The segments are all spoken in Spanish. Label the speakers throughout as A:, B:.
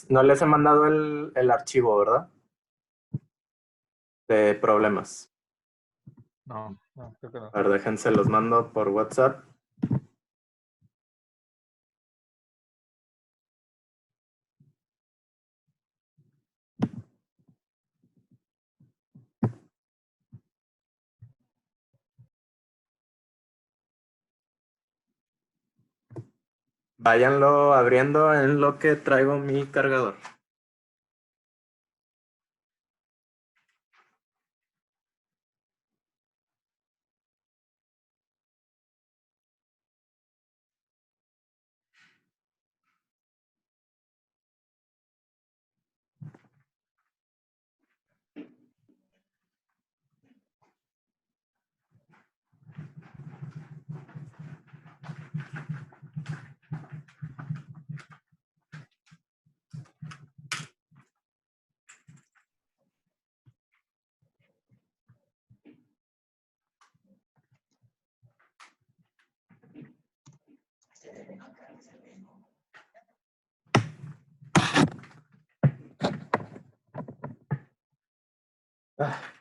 A: No les he mandado el archivo, ¿verdad? De problemas.
B: No, creo que no.
A: A ver, déjense, los mando por WhatsApp. Váyanlo abriendo en lo que traigo mi cargador.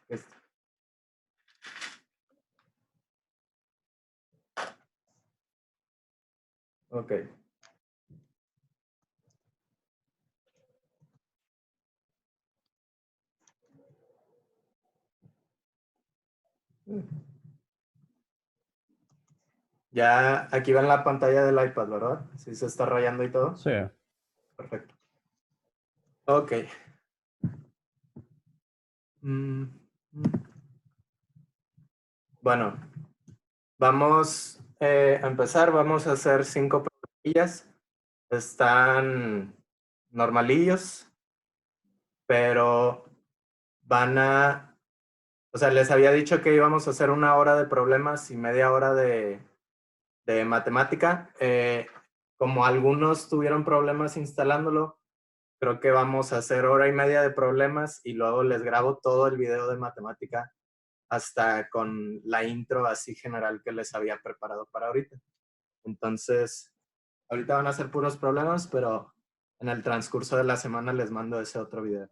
A: Esto. Ok. Ya aquí ven la pantalla del iPad, ¿verdad? Sí se está rayando y todo.
B: Sí.
A: Perfecto. Ok. Bueno, vamos a empezar. Vamos a hacer 5 preguntillas. Están normalillos, pero o sea, les había dicho que íbamos a hacer 1 hora de problemas y media hora de matemática. Como algunos tuvieron problemas instalándolo, creo que vamos a hacer 1 hora y media de problemas y luego les grabo todo el video de matemática hasta con la intro así general que les había preparado para ahorita. Entonces, ahorita van a ser puros problemas, pero en el transcurso de la semana les mando ese otro video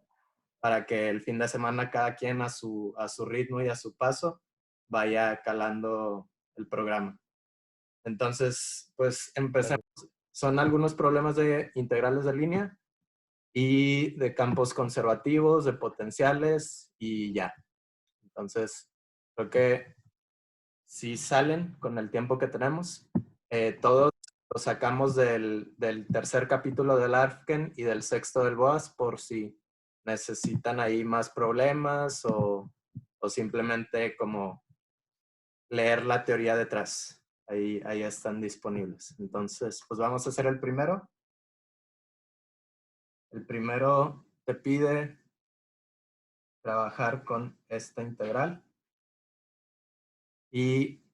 A: para que el fin de semana cada quien a su ritmo y a su paso vaya calando el programa. Entonces, pues empecemos. Son algunos problemas de integrales de línea y de campos conservativos, de potenciales y ya. Entonces, creo que si salen con el tiempo que tenemos, todos lo sacamos del tercer capítulo del ARFKEN y del sexto del BOAS por si necesitan ahí más problemas o simplemente como leer la teoría detrás. Ahí están disponibles. Entonces, pues vamos a hacer el primero. El primero te pide trabajar con esta integral y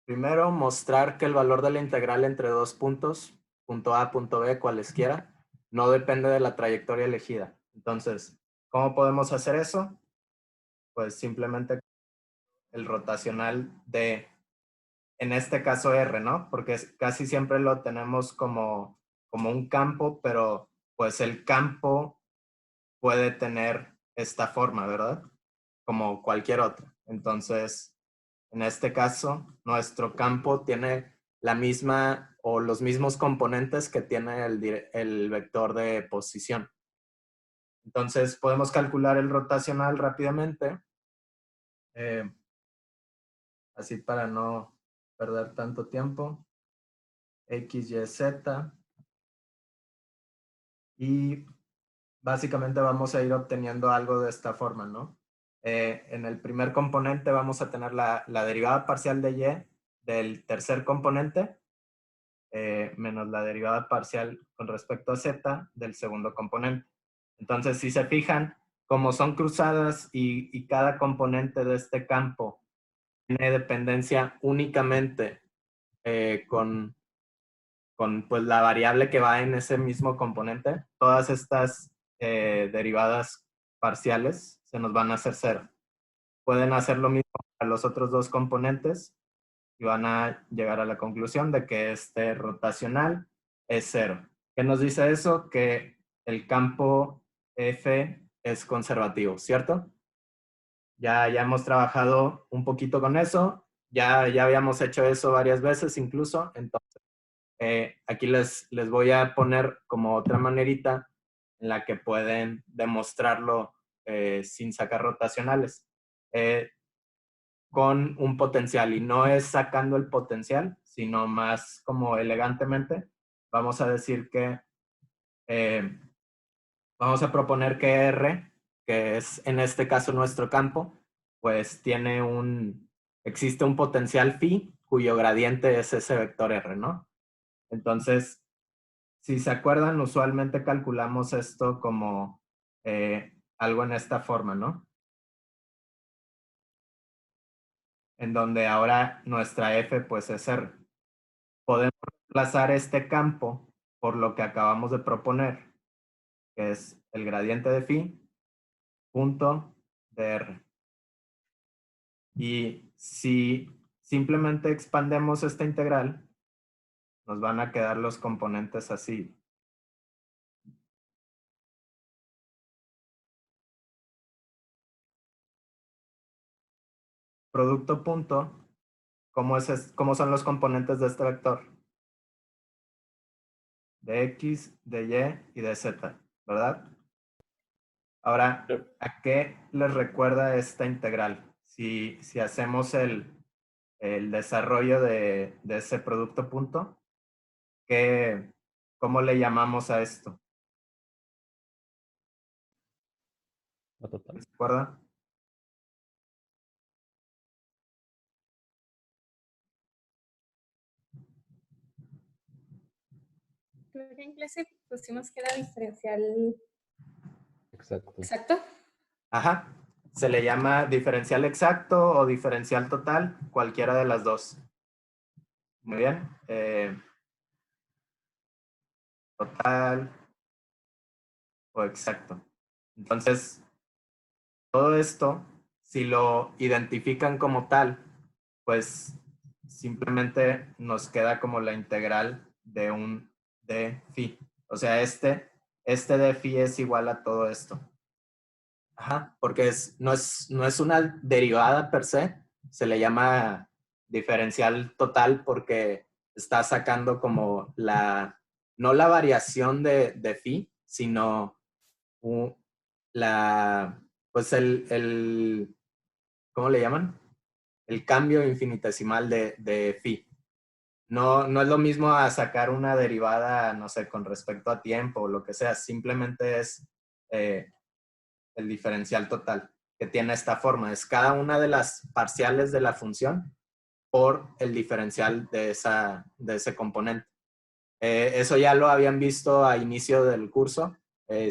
A: primero mostrar que el valor de la integral entre dos puntos, punto A, punto B, cualesquiera, no depende de la trayectoria elegida. Entonces, ¿cómo podemos hacer eso? Pues simplemente el rotacional de, en este caso R, ¿no? Porque casi siempre lo tenemos como un campo, pero pues el campo puede tener esta forma, ¿verdad? Como cualquier otro. Entonces, en este caso, nuestro campo tiene la misma o los mismos componentes que tiene el vector de posición. Entonces, podemos calcular el rotacional rápidamente. Así para no perder tanto tiempo. X, Y, Z. Y básicamente vamos a ir obteniendo algo de esta forma, ¿no? En el primer componente vamos a tener la derivada parcial de Y del tercer componente menos la derivada parcial con respecto a Z del segundo componente. Entonces, si se fijan, como son cruzadas y cada componente de este campo tiene dependencia únicamente con pues, la variable que va en ese mismo componente, todas estas derivadas parciales se nos van a hacer cero. Pueden hacer lo mismo para los otros dos componentes y van a llegar a la conclusión de que este rotacional es cero. ¿Qué nos dice eso? Que el campo F es conservativo, ¿cierto? Ya hemos trabajado un poquito con eso, ya habíamos hecho eso varias veces incluso, entonces aquí les voy a poner como otra manerita en la que pueden demostrarlo sin sacar rotacionales, con un potencial, y no es sacando el potencial, sino más como elegantemente, vamos a decir que vamos a proponer que R, que es en este caso nuestro campo, pues existe un potencial phi cuyo gradiente es ese vector R, ¿no? Entonces, si se acuerdan, usualmente calculamos esto como algo en esta forma, ¿no? En donde ahora nuestra F pues es R. Podemos reemplazar este campo por lo que acabamos de proponer, que es el gradiente de phi punto de R. Y si simplemente expandemos esta integral, nos van a quedar los componentes así. Producto punto, ¿cómo son los componentes de este vector? De X, de Y y de Z, ¿verdad? Ahora, ¿a qué les recuerda esta integral? Si hacemos el desarrollo de ese producto punto, ¿cómo le llamamos a esto?
B: La total.
A: ¿Se acuerdan?
C: Creo que en clase pusimos que era diferencial
B: Exacto.
C: exacto.
A: Ajá. Se le llama diferencial exacto o diferencial total, cualquiera de las dos. Muy bien. Total o exacto. Entonces, todo esto, si lo identifican como tal, pues simplemente nos queda como la integral de un d phi. O sea, este d phi es igual a todo esto. Ajá, porque no es una derivada per se le llama diferencial total porque está sacando como no la variación de phi, sino pues ¿cómo le llaman? El cambio infinitesimal de phi. No es lo mismo a sacar una derivada, no sé, con respecto a tiempo o lo que sea, simplemente es el diferencial total, que tiene esta forma. Es cada una de las parciales de la función por el diferencial de ese componente. Eso ya lo habían visto a inicio del curso,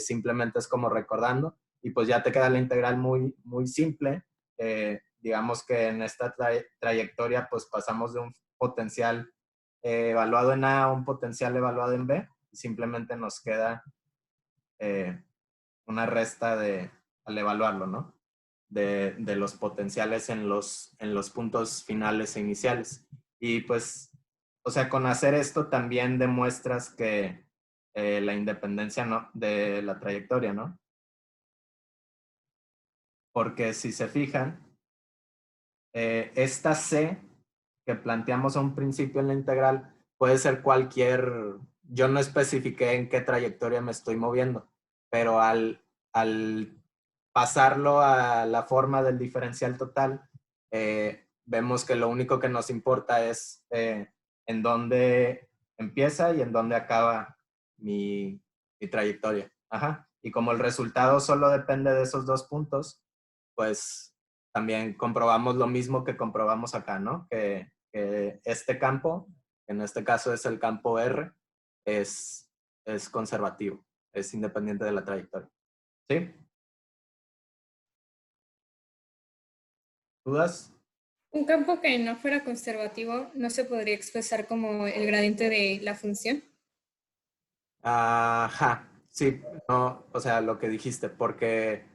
A: simplemente es como recordando, y pues ya te queda la integral muy, muy simple. Digamos que en esta trayectoria pues pasamos de un potencial evaluado en A a un potencial evaluado en B, y simplemente nos queda una resta al evaluarlo, ¿no? De los potenciales en los puntos finales e iniciales. Y pues, o sea, con hacer esto también demuestras que la independencia de la trayectoria, ¿no? Porque si se fijan, esta C que planteamos a un principio en la integral puede ser yo no especifiqué en qué trayectoria me estoy moviendo, pero al pasarlo a la forma del diferencial total, vemos que lo único que nos importa es en dónde empieza y en dónde acaba mi trayectoria. Ajá. Y como el resultado solo depende de esos dos puntos, pues también comprobamos lo mismo que comprobamos acá, ¿no? Que este campo, en este caso es el campo R, es conservativo, es independiente de la trayectoria. ¿Sí? ¿Dudas?
C: Un campo que no fuera conservativo no se podría expresar como el gradiente de la función.
A: Ajá, sí, no, o sea, lo que dijiste, porque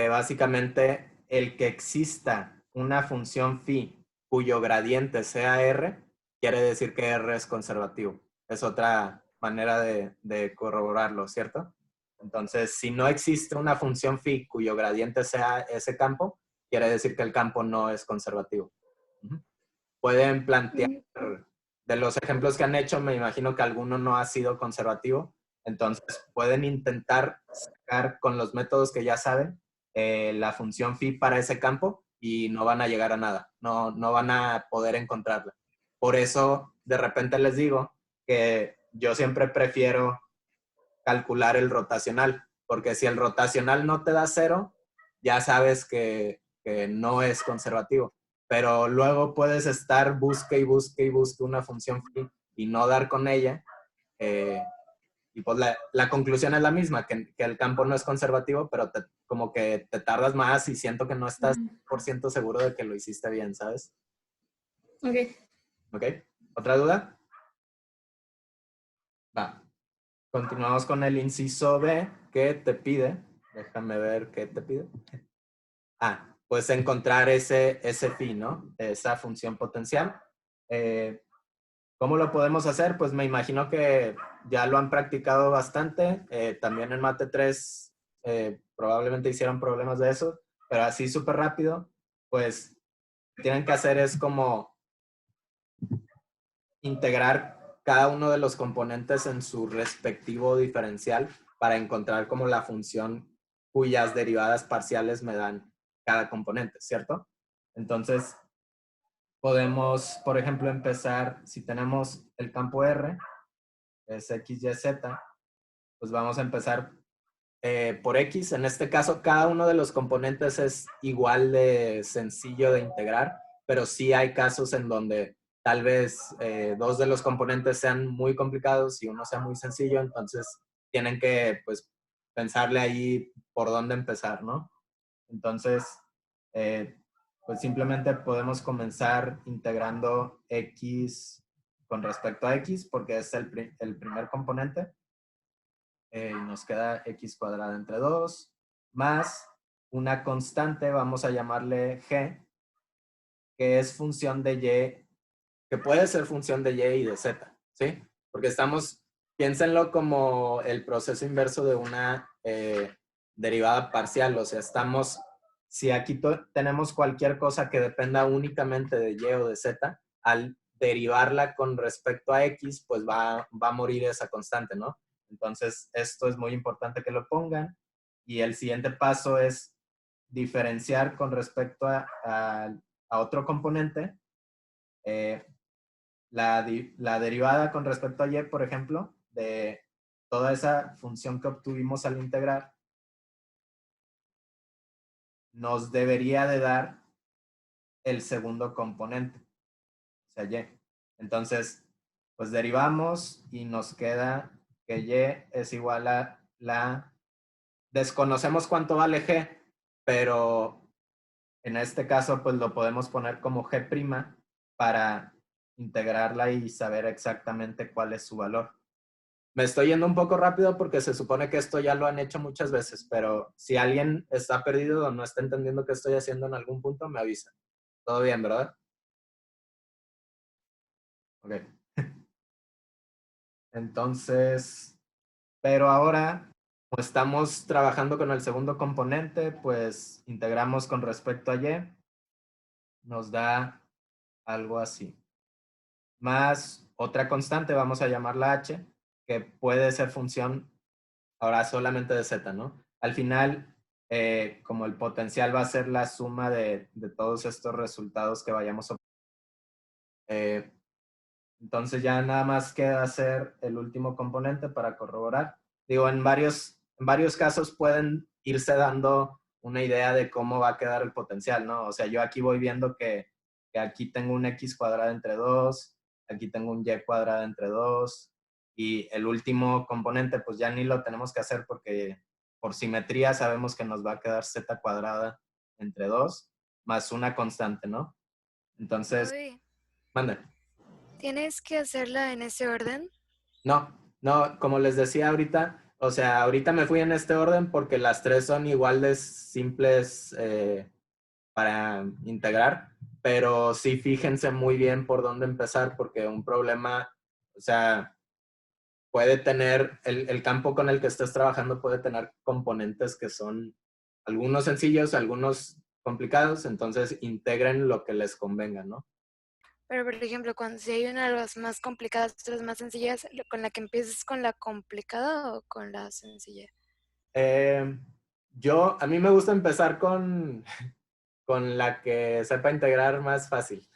A: básicamente el que exista una función phi cuyo gradiente sea R, quiere decir que R es conservativo. Es otra manera de corroborarlo, ¿cierto? Entonces, si no existe una función phi cuyo gradiente sea ese campo, quiere decir que el campo no es conservativo. Pueden plantear, de los ejemplos que han hecho, me imagino que alguno no ha sido conservativo, entonces pueden intentar sacar con los métodos que ya saben la función phi para ese campo y no van a llegar a nada, no van a poder encontrarla. Por eso, de repente les digo que yo siempre prefiero calcular el rotacional, porque si el rotacional no te da 0, ya sabes que no es conservativo. Pero luego puedes estar busque y busque y busque una función phi y no dar con ella. Y pues la conclusión es la misma, que el campo no es conservativo, pero como que te tardas más y siento que no estás 100% seguro de que lo hiciste bien, ¿sabes?
C: Ok.
A: ¿Ok? ¿Otra duda? Va. Continuamos con el inciso B, que te pide, déjame ver qué te pide. Pues encontrar ese phi, ¿no? Esa función potencial. ¿Cómo lo podemos hacer? Pues me imagino que ya lo han practicado bastante. También en Mate 3 probablemente hicieron problemas de eso, pero así súper rápido, pues lo que tienen que hacer es como integrar cada uno de los componentes en su respectivo diferencial para encontrar como la función cuyas derivadas parciales me dan cada componente, ¿cierto? Entonces, podemos, por ejemplo, empezar, si tenemos el campo R, es X, Y, Z, pues vamos a empezar por X. En este caso, cada uno de los componentes es igual de sencillo de integrar, pero sí hay casos en donde tal vez dos de los componentes sean muy complicados y uno sea muy sencillo, entonces tienen que pues pensarle ahí por dónde empezar, ¿no? Entonces, pues simplemente podemos comenzar integrando X con respecto a X porque es el primer componente. Nos queda X cuadrada entre 2 más una constante, vamos a llamarle G, que es función de Y, que puede ser función de Y y de Z, ¿sí? Porque piénsenlo como el proceso inverso de una derivada parcial, o sea, si aquí tenemos cualquier cosa que dependa únicamente de Y o de Z, al derivarla con respecto a X, pues va a morir esa constante, ¿no? Entonces, esto es muy importante que lo pongan. Y el siguiente paso es diferenciar con respecto a otro componente. La derivada con respecto a Y, por ejemplo, de toda esa función que obtuvimos al integrar, nos debería de dar el segundo componente, o sea, Y. Entonces, pues derivamos y nos queda que Y es igual a desconocemos cuánto vale G, pero en este caso, pues lo podemos poner como G' para integrarla y saber exactamente cuál es su valor. Me estoy yendo un poco rápido porque se supone que esto ya lo han hecho muchas veces, pero si alguien está perdido o no está entendiendo qué estoy haciendo en algún punto, me avisa. Todo bien, ¿verdad? Ok. Entonces, pero ahora, como estamos trabajando con el segundo componente, pues integramos con respecto a Y, nos da algo así. Más otra constante, vamos a llamarla H, que puede ser función ahora solamente de Z, ¿no? Al final, como el potencial va a ser la suma de todos estos resultados que vayamos a obtener, entonces ya nada más queda hacer el último componente para corroborar. Digo, en varios casos pueden irse dando una idea de cómo va a quedar el potencial, ¿no? O sea, yo aquí voy viendo que aquí tengo un X cuadrada entre 2, aquí tengo un Y cuadrada entre 2, y el último componente pues ya ni lo tenemos que hacer porque por simetría sabemos que nos va a quedar Z cuadrada entre 2 más una constante, ¿no? Entonces,
D: Uy,
A: mande.
D: ¿tienes que hacerla en ese orden?
A: No, como les decía ahorita, o sea, ahorita me fui en este orden porque las tres son igual de simples para integrar, pero sí fíjense muy bien por dónde empezar porque un problema, o sea, puede tener, el campo con el que estés trabajando puede tener componentes que son algunos sencillos, algunos complicados, entonces integren lo que les convenga, ¿no?
D: Pero, por ejemplo, cuando si hay una de las más complicadas, otras más sencillas, ¿con la que empieces con la complicada o con la sencilla?
A: A mí me gusta empezar con la que sepa integrar más fácil,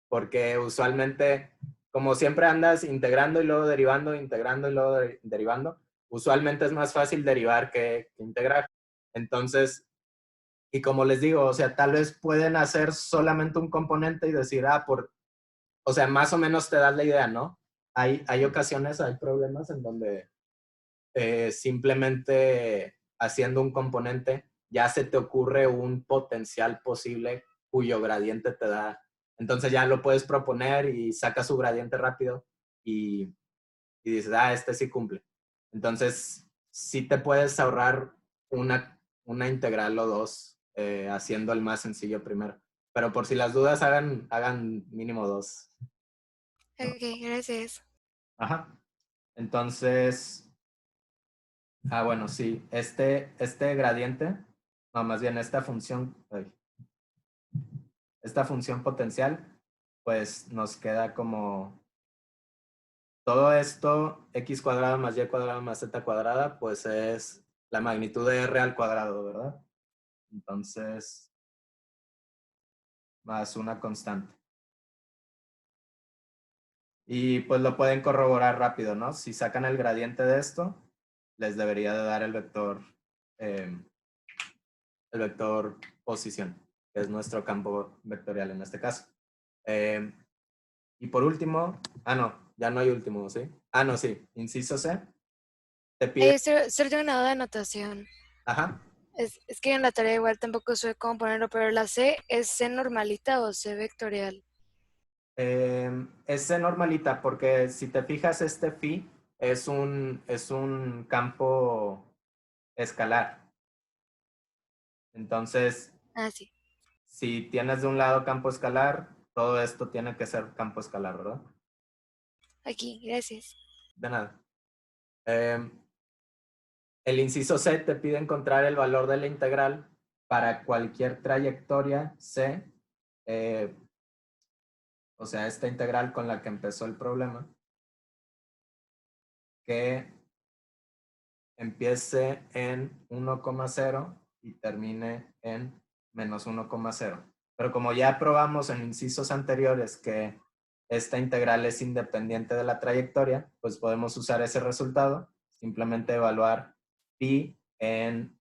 A: porque usualmente, como siempre andas integrando y luego derivando, integrando y luego derivando, usualmente es más fácil derivar que integrar. Entonces, y como les digo, o sea, tal vez pueden hacer solamente un componente y decir, o sea, más o menos te das la idea, ¿no? Hay ocasiones, hay problemas en donde simplemente haciendo un componente ya se te ocurre un potencial posible cuyo gradiente te da. Entonces ya lo puedes proponer y sacas su gradiente rápido y dices, este sí cumple. Entonces sí te puedes ahorrar una integral o dos haciendo el más sencillo primero. Pero por si las dudas, hagan mínimo dos.
D: Ok, gracias.
A: Ajá. Entonces, bueno, sí. Este gradiente, no, más bien esta función potencial, pues nos queda como todo esto, x cuadrado más y cuadrado más z cuadrada, pues es la magnitud de r al cuadrado, ¿verdad? Entonces, más una constante. Y pues lo pueden corroborar rápido, ¿no? Si sacan el gradiente de esto, les debería de dar el vector posición, que es nuestro campo vectorial en este caso. Y por último, no, ya no hay último, ¿sí? No, sí, inciso C, te pide,
D: Solo tengo una duda de anotación.
A: ajá,
D: Es que en la tarea igual tampoco sé cómo ponerlo, pero la C es C normalita o C vectorial.
A: es C normalita, porque si te fijas, este phi es un campo escalar. Entonces,
D: Ah, sí.
A: si tienes de un lado campo escalar, todo esto tiene que ser campo escalar, ¿verdad?
D: Aquí, gracias.
A: De nada. El inciso C te pide encontrar el valor de la integral para cualquier trayectoria C, o sea, esta integral con la que empezó el problema, que empiece en 1,0 y termine en menos 1,0. Pero como ya probamos en incisos anteriores que esta integral es independiente de la trayectoria, pues podemos usar ese resultado, simplemente evaluar pi en,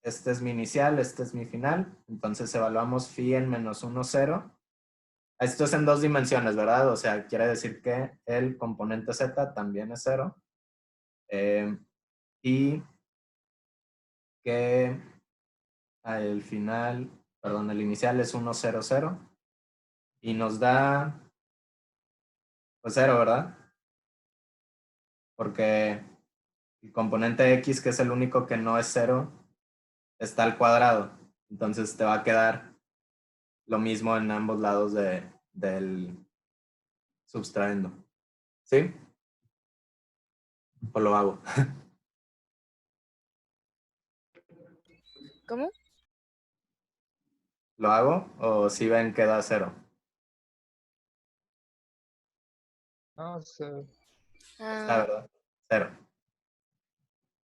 A: este es mi inicial, este es mi final, entonces evaluamos phi en menos 1, 0. Esto es en dos dimensiones, ¿verdad? O sea, quiere decir que el componente z también es 0. Y que el final, perdón, el inicial es 1, 0, 0. Y nos da, pues 0, ¿verdad? Porque el componente x, que es el único que no es 0, está al cuadrado. Entonces te va a quedar lo mismo en ambos lados del subtraendo. ¿Sí? ¿O lo hago?
D: ¿Cómo?
A: ¿Lo hago? ¿O si ven queda 0?
B: No sé.
A: Está,
D: Ah,
A: ¿verdad? 0.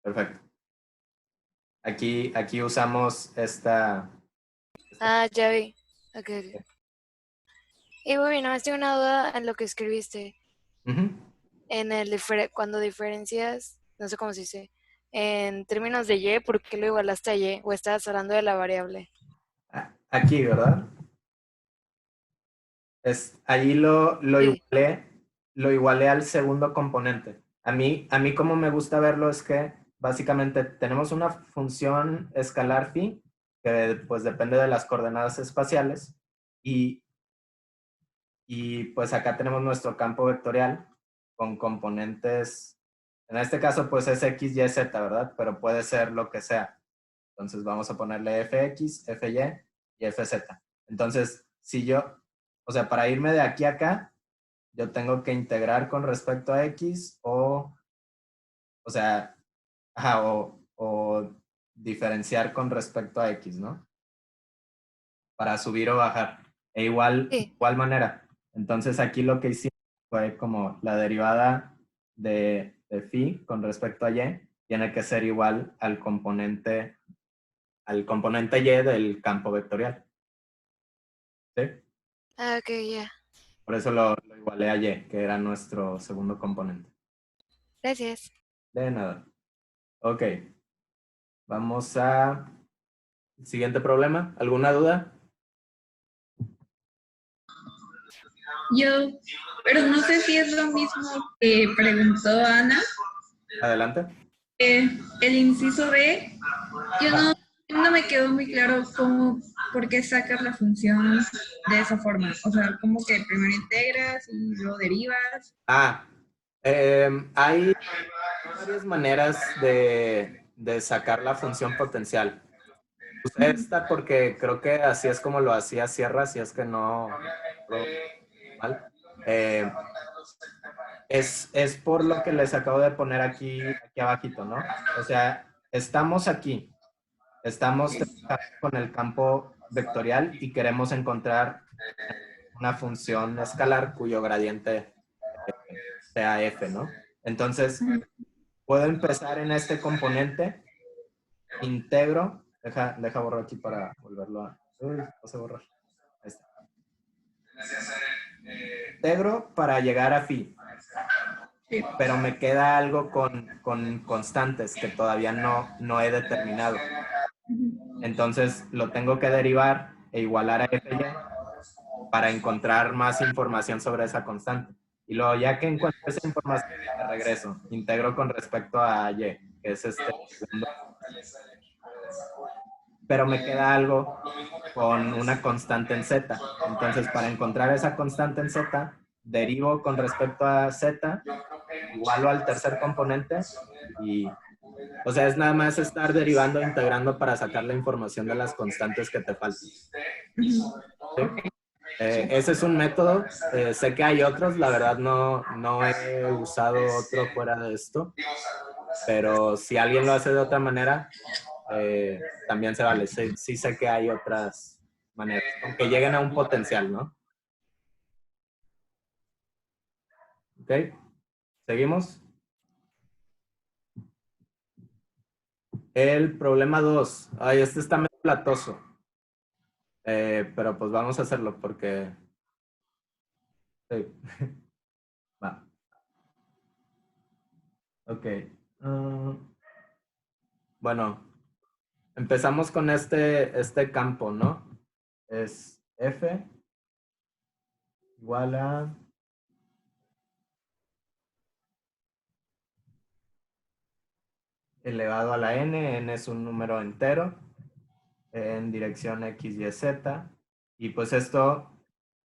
A: Perfecto. Aquí usamos esta.
D: ya vi. Ok, ok. Y bueno, más tengo una duda en lo que escribiste.
A: Ujú.
D: En cuando diferencias, no sé cómo se dice, en términos de y, ¿por qué lo igualaste a y? ¿O estabas hablando de la variable?
A: Aquí, ¿verdad? Allí
D: Sí.
A: lo igualé al segundo componente. A mí como me gusta verlo es que básicamente tenemos una función escalar phi que pues depende de las coordenadas espaciales y, y pues acá tenemos nuestro campo vectorial con componentes, en este caso pues es x, y, z, ¿verdad? Pero puede ser lo que sea. Entonces vamos a ponerle fx, fy y fz. Entonces, o sea, para irme de aquí a acá, yo tengo que integrar con respecto a x o O sea, ajá, o diferenciar con respecto a X, ¿no? Para subir o bajar. E
D: Sí.
A: igual manera. Entonces aquí lo que hicimos fue como la derivada de phi con respecto a y tiene que ser igual al componente y del campo vectorial. ¿Sí?
D: Ah, ok, ya.
A: Por eso lo igualé a y, que era nuestro segundo componente.
D: Gracias.
A: De nada. Ok. Vamos a siguiente problema. ¿Alguna duda?
E: Yo, pero no sé si es lo mismo que preguntó Ana.
A: Adelante.
E: El inciso B, no me quedó muy claro por qué sacas la función de esa forma. O sea, como que primero integras y luego derivas.
A: Hay varias maneras de sacar la función potencial. Usé esta porque creo que así es como lo hacía Sierra, si es que no mal. Es por lo que les acabo de poner aquí abajito, ¿no? O sea, estamos aquí, estamos trabajando con el campo vectorial y queremos encontrar una función escalar cuyo gradiente sea f, ¿no? Entonces, puedo empezar en este componente, integro, deja borrar aquí para volverlo a... Uy, no sé borrar. Ahí está. Integro para llegar a phi.
E: Sí.
A: Pero me queda algo con constantes que todavía no he determinado. Entonces lo tengo que derivar e igualar a FY para encontrar más información sobre esa constante. Y luego ya que encuentro esa información, me regreso, integro con respecto a Y, que es este segundo. Pero me queda algo con una constante en Z. Entonces para encontrar esa constante en Z, derivo con respecto a Z, igualo al tercer componente y, o sea, es nada más estar derivando e integrando para sacar la información de las constantes que te faltan. ¿Sí? Ese es un método. Sé que hay otros, la verdad no he usado otro fuera de esto, pero si alguien lo hace de otra manera, también se vale. Sí sé que hay otras maneras, aunque lleguen a un potencial, ¿no? ¿Ok? ¿Seguimos? El problema 2. Ay, este está medio platoso. Pero pues vamos a hacerlo porque... Sí. Va. Ok. Bueno, empezamos con este campo, ¿no? Es F igual a... elevado a la n es un número entero en dirección x, y, z. Y pues esto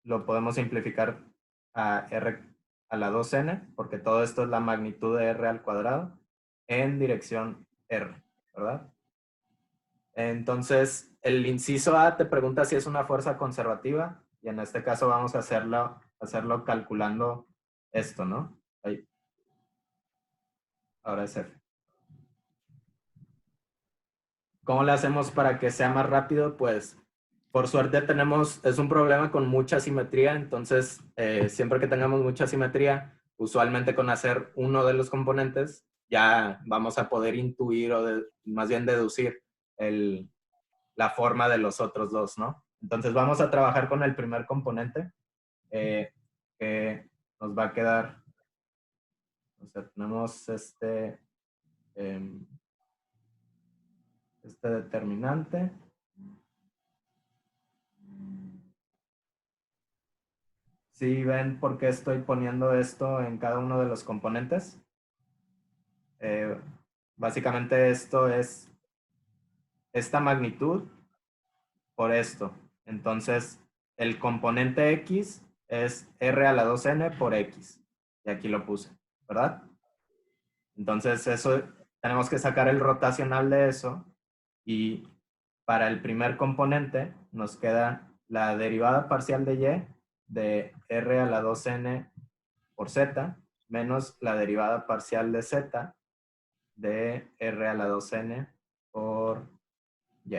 A: lo podemos simplificar a r a la 2n, porque todo esto es la magnitud de r al cuadrado en dirección r, ¿verdad? Entonces, el inciso A te pregunta si es una fuerza conservativa, y en este caso vamos a hacerlo calculando esto, ¿no? Ahí. Ahora es F. ¿Cómo le hacemos para que sea más rápido? Pues, por suerte es un problema con mucha simetría, entonces, siempre que tengamos mucha simetría, usualmente con hacer uno de los componentes, ya vamos a poder intuir o más bien deducir la forma de los otros dos, ¿no? Entonces vamos a trabajar con el primer componente, que nos va a quedar, o sea, tenemos este determinante. ¿Sí ven por qué estoy poniendo esto en cada uno de los componentes? Básicamente esto es esta magnitud por esto. Entonces, el componente X es R a la 2n por X. Y aquí lo puse, ¿verdad? Entonces, eso tenemos que sacar el rotacional de eso. Y para el primer componente nos queda la derivada parcial de Y de R a la 2n por Z menos la derivada parcial de Z de R a la 2n por Y.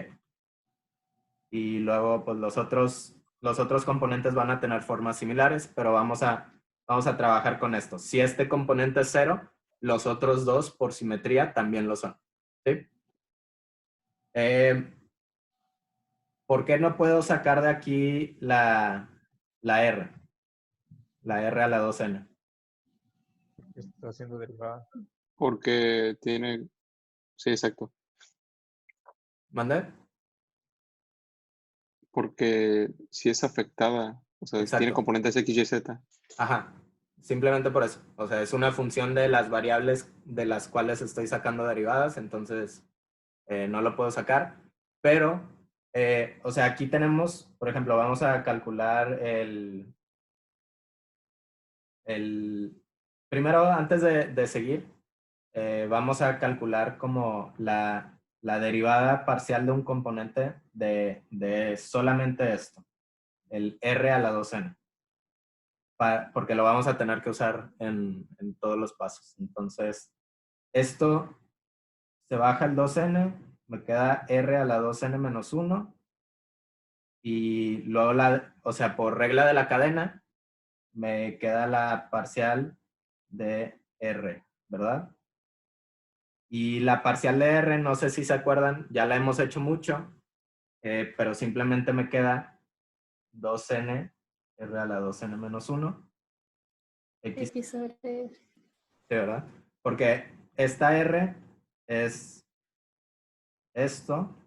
A: Y luego, pues los otros componentes van a tener formas similares, pero vamos a trabajar con esto. Si este componente es 0, los otros dos, por simetría, también lo son. ¿Sí? ¿Por qué no puedo sacar de aquí la R? La R a la 2n.
B: Está haciendo derivada.
F: Porque tiene... Sí, exacto.
A: ¿Mande?
F: Porque si es afectada, o sea,
A: Exacto.
F: tiene componentes X, Y, Z.
A: Ajá. Simplemente por eso. O sea, es una función de las variables de las cuales estoy sacando derivadas, entonces no lo puedo sacar. Pero, o sea, aquí tenemos, por ejemplo, vamos a calcular primero, antes de seguir, vamos a calcular como la derivada parcial de un componente de solamente esto, el R a la 2n. Porque lo vamos a tener que usar en todos los pasos. Entonces, esto se baja el 2n, me queda R a la 2n menos 1, y luego, o sea, por regla de la cadena, me queda la parcial de R, ¿verdad? Y la parcial de R, no sé si se acuerdan, ya la hemos hecho mucho, pero simplemente me queda 2n, R a la 2n menos 1, X,
C: X sobre R.
A: sí, ¿verdad? Porque esta R es esto,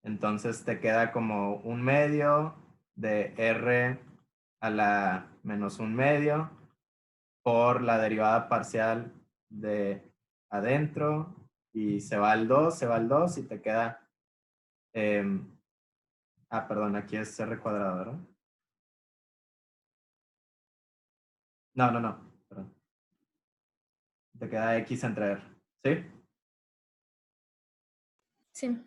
A: entonces te queda como un medio de R a la menos un medio por la derivada parcial de adentro, y se va al 2, se va al 2 y te queda... perdón, aquí es R cuadrado, ¿verdad? No, perdón. Te queda X entre R, ¿sí?
C: Sí.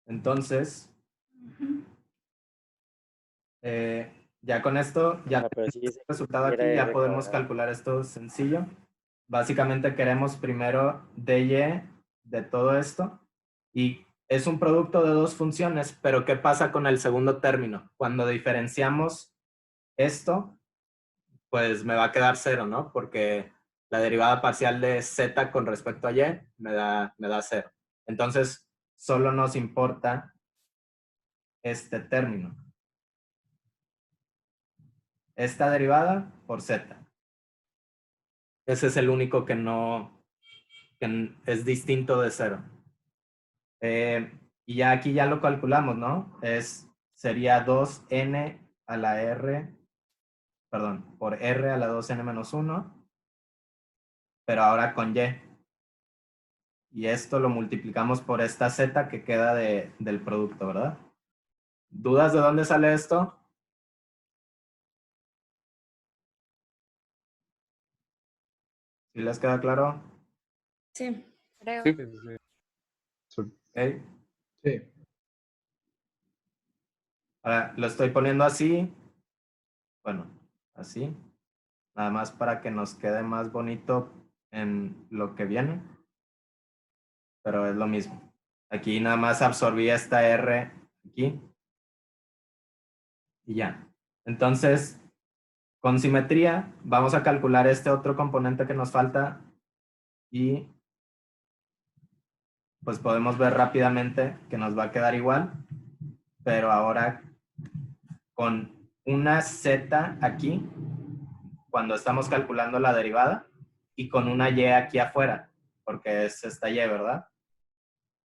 A: Entonces, ya con esto, ya
G: Ajá, pero sí
A: tenemos
G: dice
A: el resultado
G: que
A: aquí,
G: era
A: ya
G: R
A: podemos
G: cuadrado.
A: calcular esto sencillo. Básicamente queremos primero dy de todo esto, y es un producto de dos funciones, pero ¿qué pasa con el segundo término? Cuando diferenciamos esto, pues me va a quedar 0, ¿no? Porque la derivada parcial de z con respecto a y me da 0. Entonces, solo nos importa este término. Esta derivada por z. Ese es el único que es distinto de 0. Y ya aquí ya lo calculamos, ¿no? Sería 2n a la r, perdón, por r a la 2n menos 1, pero ahora con y. Y esto lo multiplicamos por esta z que queda del producto, ¿verdad? ¿Dudas de dónde sale esto? ¿Sí les queda claro?
C: Sí.
D: Creo.
F: Sí.
B: Sí, sí, sí.
A: ¿Ok?
B: Sí.
A: Ahora lo estoy poniendo así. Bueno, así. Nada más para que nos quede más bonito en lo que viene. Pero es lo mismo. Aquí nada más absorbí esta R aquí. Y ya. Entonces, con simetría, vamos a calcular este otro componente que nos falta, y pues podemos ver rápidamente que nos va a quedar igual, pero ahora con una z aquí, cuando estamos calculando la derivada, y con una y aquí afuera, porque es esta y, ¿verdad?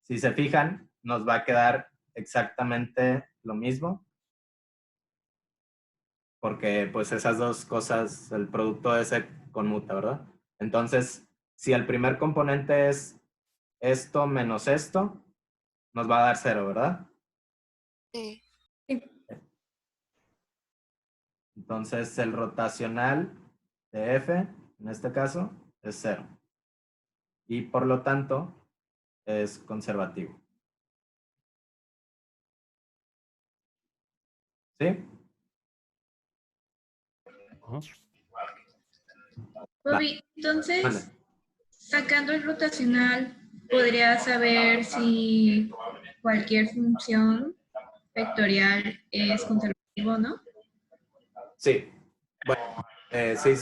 A: Si se fijan, nos va a quedar exactamente lo mismo, porque pues esas dos cosas, el producto de se conmuta, ¿verdad? Entonces, si el primer componente es esto menos esto, nos va a dar 0, ¿verdad?
D: Sí.
A: Entonces, el rotacional de F, en este caso, es 0. Y por lo tanto, es conservativo. ¿Sí?
E: Bobby, entonces,
A: Mande.
E: sacando el rotacional, podría saber si cualquier función vectorial es conservativo, ¿no?
A: Sí. Bueno, sí.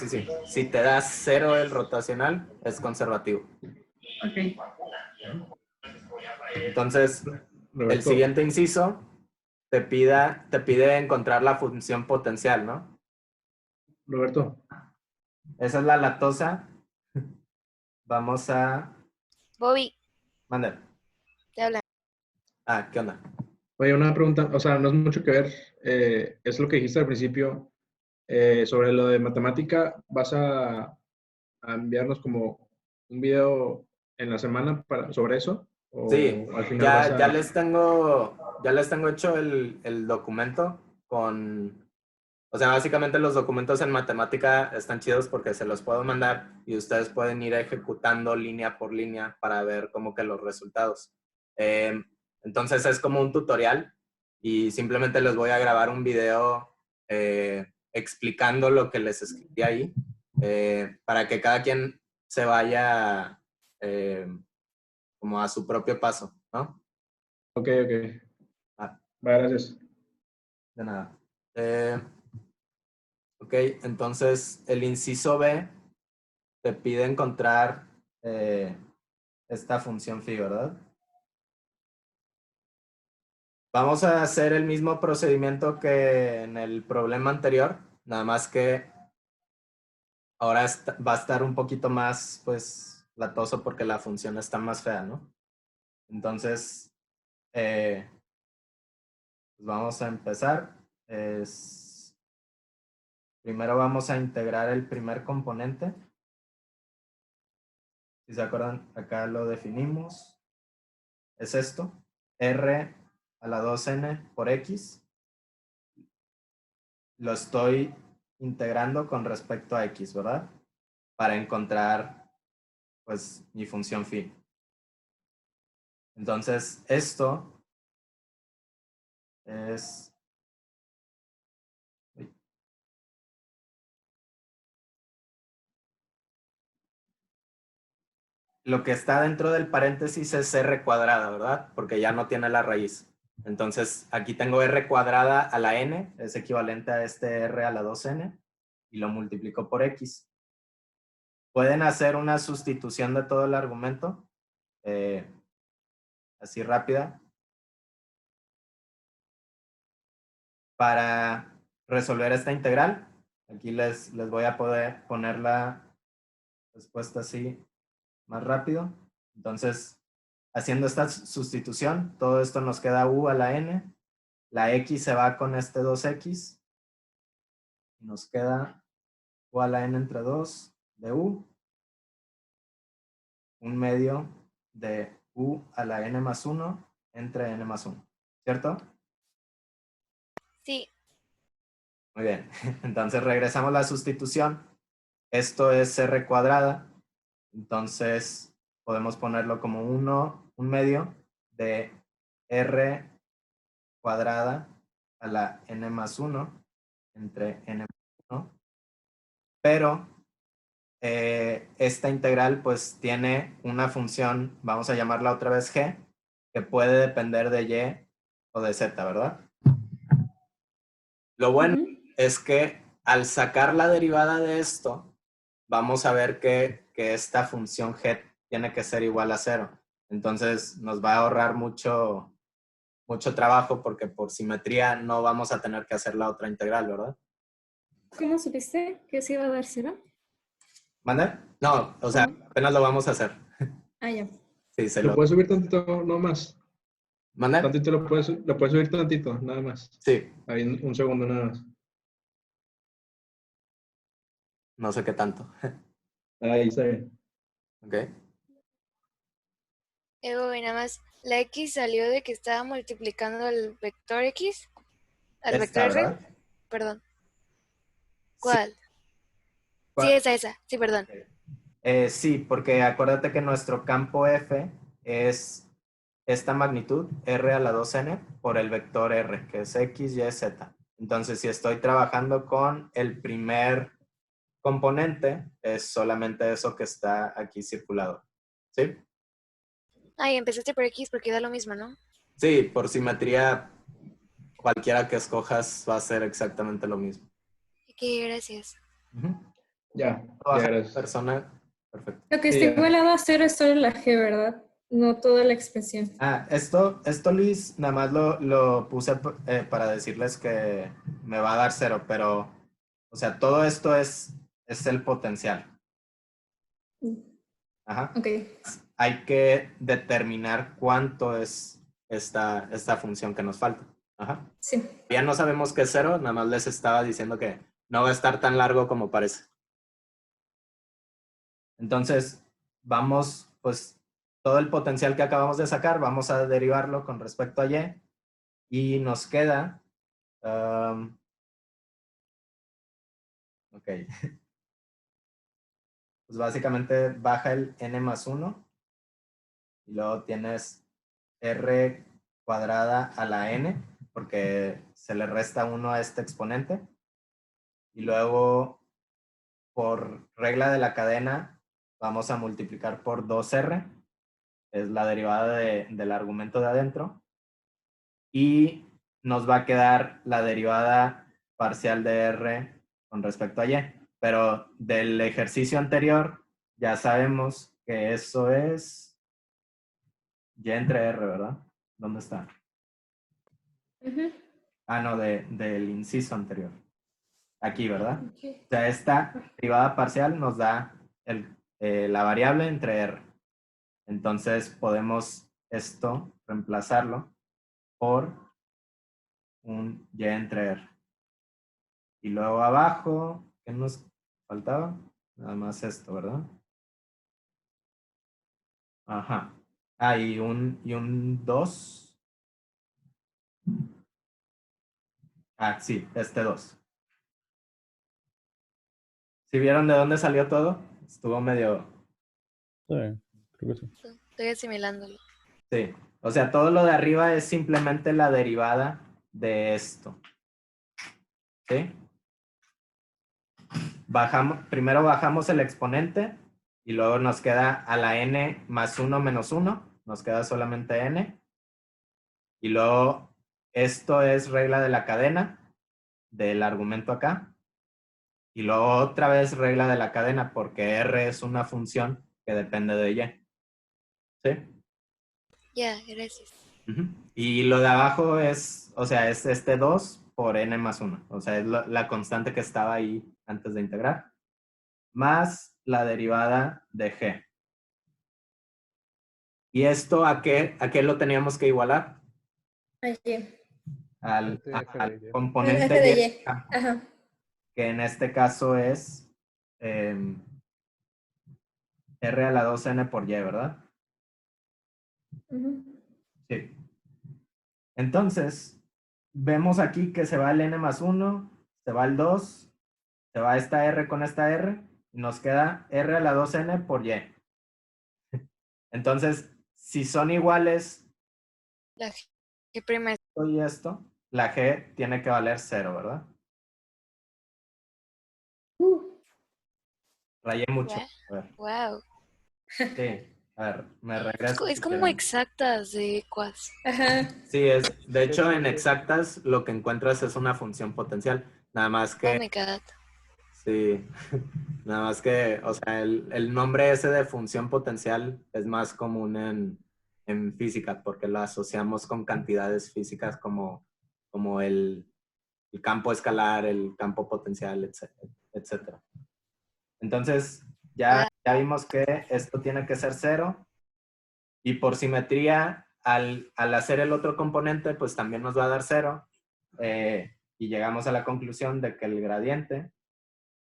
A: Si te das 0 el rotacional, es conservativo.
E: Ok.
A: Entonces, el
B: Roberto,
A: siguiente inciso te pide encontrar la función potencial, ¿no?
B: Roberto,
A: Esa es la latosa. Vamos a...
D: Bobby,
A: Mandar.
D: te hablan.
A: Ah, ¿qué onda?
B: oye, una pregunta, o sea, no es mucho que ver, es lo que dijiste al principio, sobre lo de matemática, ¿vas a enviarnos como un video en la semana sobre eso?
A: Sí,
B: ¿O al final vas
A: ya
B: a...?
A: les tengo hecho el documento con... O sea, básicamente los documentos en matemática están chidos porque se los puedo mandar y ustedes pueden ir ejecutando línea por línea para ver como que los resultados. Entonces es como un tutorial y simplemente les voy a grabar un video explicando lo que les escribí ahí para que cada quien se vaya como a su propio paso, ¿no?
B: Ok.
A: Ah,
B: Va, gracias.
A: de nada. Ok, entonces el inciso B te pide encontrar esta función phi, ¿verdad? Vamos a hacer el mismo procedimiento que en el problema anterior, nada más que ahora va a estar un poquito más, pues, latoso porque la función está más fea, ¿no? Entonces, pues vamos a empezar. Primero vamos a integrar el primer componente. Si se acuerdan, acá lo definimos. Es esto. R a la 2n por x. Lo estoy integrando con respecto a x, ¿verdad? Para encontrar, pues, mi función phi. Entonces, esto es... Lo que está dentro del paréntesis es r cuadrada, ¿verdad? Porque ya no tiene la raíz. Entonces, aquí tengo r cuadrada a la n, es equivalente a este r a la 2n, y lo multiplico por x. Pueden hacer una sustitución de todo el argumento, así rápida, para resolver esta integral. Aquí les voy a poder poner la respuesta así más rápido. Entonces, haciendo esta sustitución, todo esto nos queda u a la n. La x se va con este 2x. Y nos queda u a la n entre 2 de u. Un medio de u a la n más 1 entre n más 1. ¿Cierto?
D: Sí,
A: Muy bien. Entonces regresamos a la sustitución. Esto es r cuadrada. Entonces podemos ponerlo como 1, un medio de r cuadrada a la n más 1 entre n más 1. Pero esta integral pues tiene una función, vamos a llamarla otra vez g, que puede depender de y o de z, ¿verdad? Lo bueno es que al sacar la derivada de esto, vamos a ver que esta función g tiene que ser igual a 0. Entonces nos va a ahorrar mucho trabajo porque por simetría no vamos a tener que hacer la otra integral, ¿verdad?
C: ¿Cómo supiste que se iba a dar 0?
A: ¿Mande? No, o sea, apenas lo vamos a hacer.
C: Ah, ya.
A: Sí, se
B: ¿Lo
A: lo...
B: puedes subir tantito, no más?
A: ¿Mande?
B: Tantito lo puedes subir tantito, nada más.
A: Sí,
B: Ahí un segundo nada más.
A: no sé qué tanto.
B: Ahí está bien.
A: ¿Ok?
D: Bobby, nada más. La x salió de que estaba multiplicando el vector x al vector
A: Esta,
D: r.
A: ¿verdad?
D: Perdón.
A: Sí.
D: ¿Cuál? Sí, esa. Sí, perdón.
A: Sí, porque acuérdate que nuestro campo F es esta magnitud, R a la 2n, por el vector R, que es X, Y, Z. Entonces, si estoy trabajando con el primer componente es solamente eso que está aquí circulado. ¿Sí?
D: Ay, empezaste por X porque da lo mismo, ¿no?
A: Sí, por simetría, cualquiera que escojas va a ser exactamente lo mismo.
D: Ok, gracias.
A: Ujú.
B: Ya,
A: Baja
B: gracias.
A: persona, perfecto.
C: Lo que
B: Sí,
C: está
B: ya.
C: igualado a cero es solo la G, ¿verdad? No toda la expresión.
A: Esto Liz, nada más lo puse para decirles que me va a dar 0, pero, o sea, todo esto es el potencial. Ajá.
C: Ok.
A: Hay que determinar cuánto es esta función que nos falta. Ajá.
C: Sí.
A: Ya no sabemos qué es 0, nada más les estaba diciendo que no va a estar tan largo como parece. Entonces, vamos, pues, todo el potencial que acabamos de sacar, vamos a derivarlo con respecto a y. Y nos queda, ok, pues básicamente baja el n más 1 y luego tienes r cuadrada a la n, porque se le resta 1 a este exponente. Y luego, por regla de la cadena, vamos a multiplicar por 2r, es la derivada del argumento de adentro. Y nos va a quedar la derivada parcial de r con respecto a y. Pero del ejercicio anterior ya sabemos que eso es y entre r, ¿verdad? ¿Dónde está?
C: Ujú.
A: Ah, no, del inciso anterior. Aquí, ¿verdad?
C: Ok.
A: O sea, esta derivada parcial nos da la variable entre r. Entonces podemos esto reemplazarlo por un y entre r. Y luego abajo, ¿qué nos faltaba? Nada más esto, ¿verdad? Ajá. Ah, y un 2. Ah, sí, este 2. ¿Sí vieron de dónde salió todo? Estuvo medio...
G: Sí, creo que sí.
D: Estoy asimilándolo.
A: Sí. O sea, todo lo de arriba es simplemente la derivada de esto. ¿Sí? Primero bajamos el exponente y luego nos queda a la n más 1 menos 1. Nos queda solamente n. Y luego esto es regla de la cadena del argumento acá. Y luego otra vez regla de la cadena porque r es una función que depende de y. ¿Sí?
D: Ya, gracias.
A: Ujú. Y lo de abajo es, o sea, es este 2 por n más 1. O sea, es la constante que estaba ahí antes de integrar. Más la derivada de g. ¿Y esto a qué lo teníamos que igualar?
C: Allí.
A: Al
G: F de Y.
A: componente
C: F de
A: y,
C: Y. Ajá.
A: que en este caso es r a la 2n por y, ¿verdad?
C: Ujú.
A: Sí. Entonces, vemos aquí que se va el n más 1, se va el 2, se va esta r con esta r, y nos queda r a la 2n por y. Entonces, si son iguales
D: La G prima es...
A: esto y esto, la g tiene que valer 0, ¿verdad? Rayé mucho. A ver,
D: Wow.
A: sí. A ver, me regreso.
D: Es
A: Si
D: como
A: quieren.
D: exactas de ecuas.
C: Ajá.
A: Sí, de hecho,
G: Sí,
A: en
G: sí.
A: exactas lo que encuentras es una función potencial. Nada más
D: Oh
A: que,
D: my god.
A: sí, nada más que, o sea, el nombre ese de función potencial es más común en física porque la asociamos con cantidades físicas como el campo escalar, el campo potencial, etcétera. Entonces, ya vimos que esto tiene que ser 0 y por simetría, al hacer el otro componente, pues también nos va a dar 0 y llegamos a la conclusión de que el gradiente,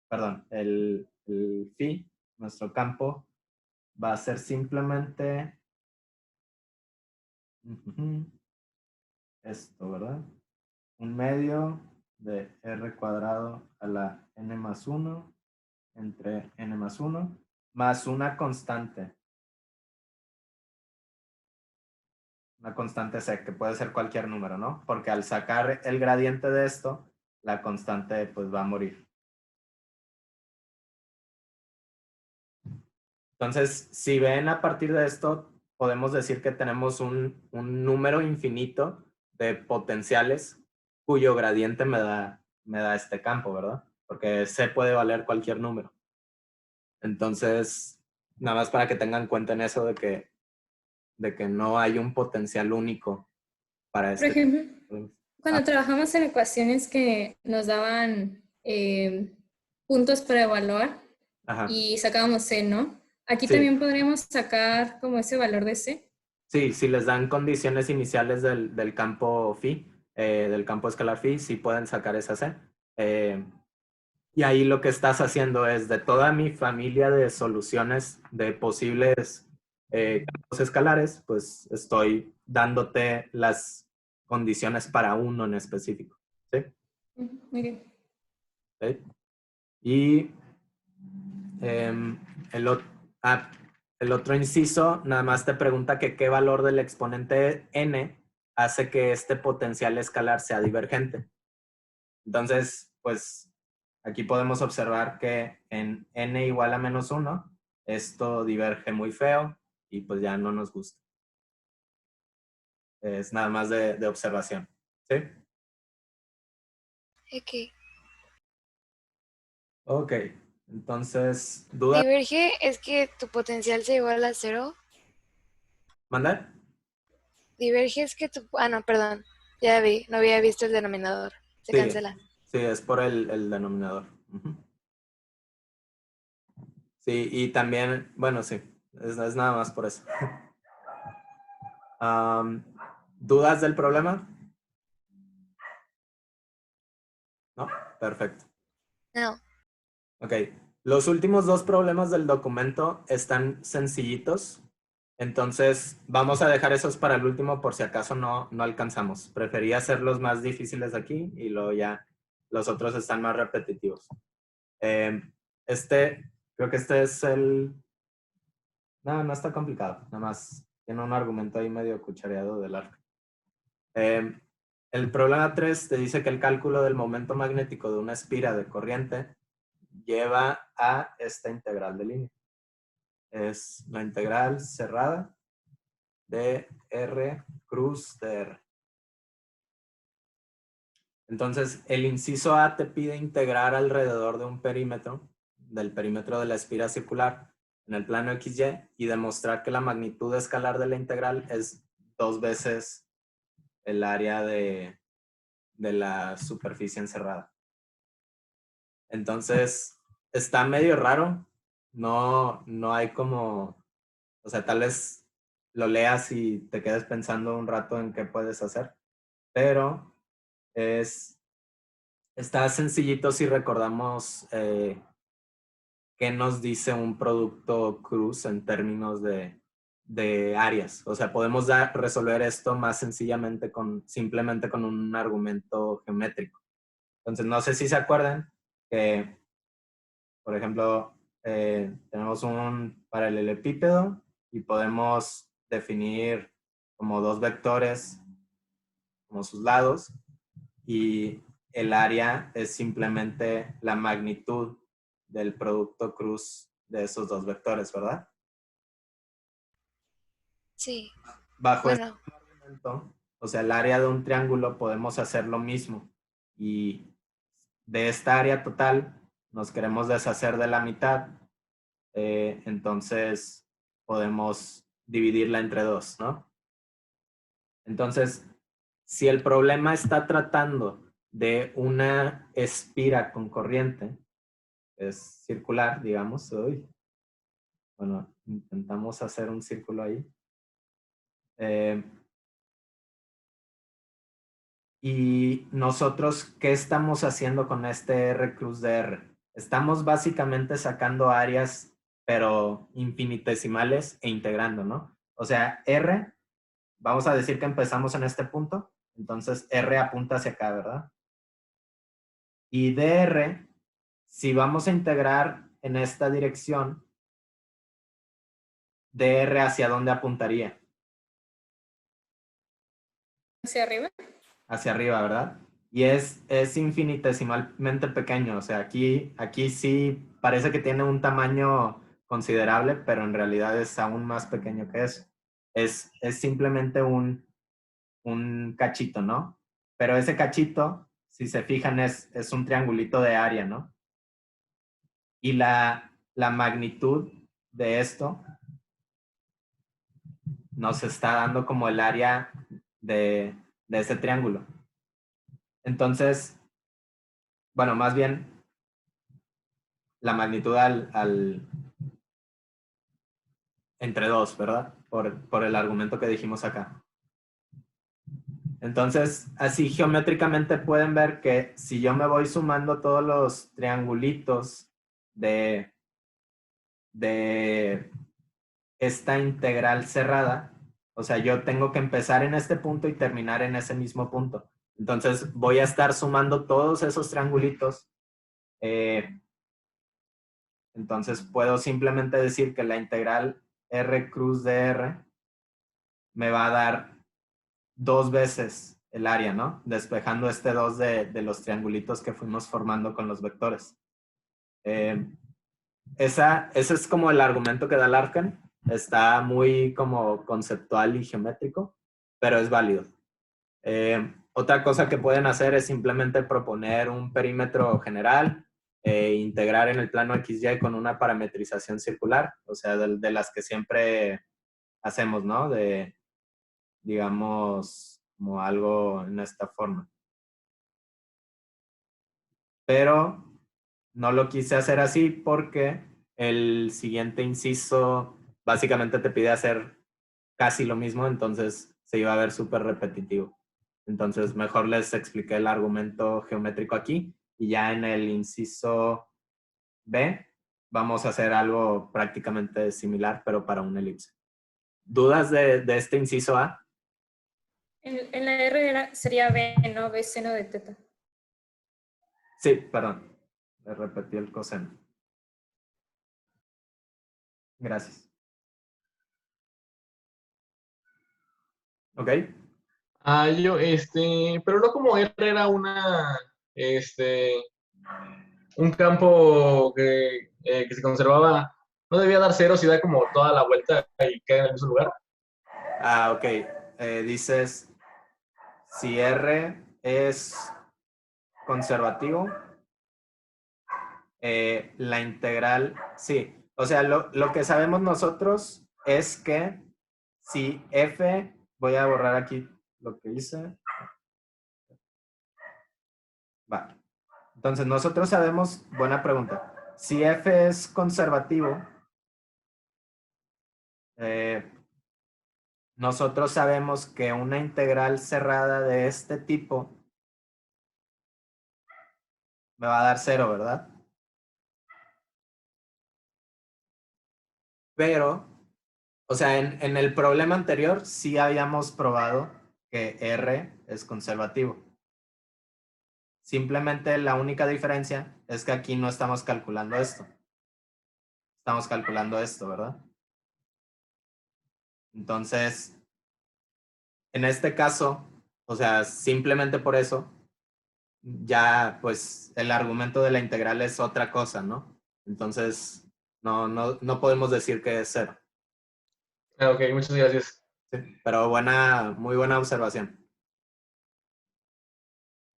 A: perdón, el phi, nuestro campo, va a ser simplemente esto, ¿verdad? Un medio de r cuadrado a la n más 1 entre n más 1 más una constante C, que puede ser cualquier número, ¿no? Porque al sacar el gradiente de esto, la constante pues va a morir. Entonces, si ven a partir de esto, podemos decir que tenemos un número infinito de potenciales cuyo gradiente me da este campo, ¿verdad? Porque C puede valer cualquier número. Entonces, nada más para que tengan cuenta en eso de que no hay un potencial único para
C: Por
A: este.
C: ejemplo, cuando trabajamos en ecuaciones que nos daban puntos para evaluar
A: Ajá.
C: y sacábamos C, ¿no? Aquí
A: Sí.
C: también podríamos sacar como ese valor de C.
A: Sí, si les dan condiciones iniciales del campo phi, del campo escalar phi, sí pueden sacar esa C. Y ahí lo que estás haciendo es de toda mi familia de soluciones de posibles campos escalares, pues estoy dándote las condiciones para uno en específico. ¿Sí?
C: Muy bien.
A: ¿Sí? Y el otro inciso nada más te pregunta que qué valor del exponente n hace que este potencial escalar sea divergente. Entonces, pues aquí podemos observar que en n igual a -1, esto diverge muy feo y pues ya no nos gusta. Es nada más de observación. ¿Sí?
D: Ok.
A: Ok. Entonces, ¿duda?
D: Diverge es que tu potencial sea igual a 0.
A: ¿Manda?
D: Diverge es que tu... Ah, no, perdón. Ya vi, no había visto el denominador. Se
A: Sí,
D: cancela.
A: sí, es por el denominador. Ujú. Sí, y también, bueno, sí, es nada más por eso. ¿Dudas del problema? ¿No? Perfecto.
D: No.
A: Ok. Los últimos dos problemas del documento están sencillitos. Entonces, vamos a dejar esos para el último por si acaso no alcanzamos. Prefería hacerlos más difíciles aquí y luego ya los otros están más repetitivos. Creo que este es el... No, no está complicado. Nada más tiene un argumento ahí medio cuchareado del arco. El problema 3 te dice que el cálculo del momento magnético de una espira de corriente lleva a esta integral de línea. Es la integral cerrada de R cruz de R. Entonces, el inciso A te pide integrar alrededor de un perímetro, del perímetro de la espira circular, en el plano XY, y demostrar que la magnitud escalar de la integral es 2 veces el área de la superficie encerrada. Entonces, está medio raro. No hay como, o sea, tal vez lo leas y te quedes pensando un rato en qué puedes hacer, pero está sencillito si recordamos qué nos dice un producto cruz en términos de áreas. O sea, podemos resolver esto más sencillamente simplemente con un argumento geométrico. Entonces, no sé si se acuerdan que, por ejemplo, tenemos un paralelepípedo y podemos definir como dos vectores como sus lados y el área es simplemente la magnitud del producto cruz de esos dos vectores, ¿verdad?
D: Sí.
A: Bajo
D: Bueno.
A: este argumento, o sea, el área de un triángulo podemos hacer lo mismo y de esta área total nos queremos deshacer de la mitad, entonces podemos dividirla entre dos, ¿no? Entonces, si el problema está tratando de una espira con corriente, es circular, digamos, bueno, intentamos hacer un círculo ahí. Y nosotros, ¿qué estamos haciendo con este R cruz de R? Estamos básicamente sacando áreas, pero infinitesimales e integrando, ¿no? O sea, R, vamos a decir que empezamos en este punto, entonces R apunta hacia acá, ¿verdad? Y dr, si vamos a integrar en esta dirección, dr hacia dónde apuntaría?
C: ¿Hacia arriba?
A: Hacia arriba, ¿verdad? Y es infinitesimalmente pequeño, o sea, aquí sí parece que tiene un tamaño considerable, pero en realidad es aún más pequeño que eso. Es simplemente un cachito, ¿no? Pero ese cachito, si se fijan, es un triangulito de área, ¿no? Y la magnitud de esto nos está dando como el área de ese triángulo. Entonces, bueno, más bien la magnitud entre dos, ¿verdad? Por el argumento que dijimos acá. Entonces, así geométricamente pueden ver que si yo me voy sumando todos los triangulitos de esta integral cerrada, o sea, yo tengo que empezar en este punto y terminar en ese mismo punto. Entonces, voy a estar sumando todos esos triangulitos. Entonces, puedo simplemente decir que la integral R cruz de R me va a dar 2 veces el área, ¿no? Despejando este 2 de los triangulitos que fuimos formando con los vectores. Ese es como el argumento que da Larkin. Está muy como conceptual y geométrico, pero es válido. Otra cosa que pueden hacer es simplemente proponer un perímetro general, integrar en el plano XY con una parametrización circular, o sea, de las que siempre hacemos, ¿no? Digamos, como algo en esta forma. Pero no lo quise hacer así porque el siguiente inciso básicamente te pide hacer casi lo mismo, entonces se iba a ver súper repetitivo. Entonces mejor les expliqué el argumento geométrico aquí y ya en el inciso B vamos a hacer algo prácticamente similar, pero para una elipse. ¿Dudas de este inciso A?
C: En la R sería B, ¿no? B seno de teta.
A: Sí, perdón. Le repetí el coseno. Gracias. ¿Ok?
B: Pero no como R era un campo que se conservaba, no debía dar ceros y da como toda la vuelta y queda en el mismo lugar.
A: Ah, ok. Dices, si R es conservativo, la integral, sí. O sea, lo que sabemos nosotros es que si F, voy a borrar aquí lo que hice. Va. Entonces, nosotros sabemos, buena pregunta, si F es conservativo, nosotros sabemos que una integral cerrada de este tipo me va a dar 0, ¿verdad? Pero, o sea, en el problema anterior sí habíamos probado que R es conservativo. Simplemente la única diferencia es que aquí no estamos calculando esto. Estamos calculando esto, ¿verdad? Entonces, en este caso, o sea, simplemente por eso, ya pues el argumento de la integral es otra cosa, ¿no? Entonces, no podemos decir que es 0.
B: Ok, muchas gracias.
A: Sí, pero muy buena observación.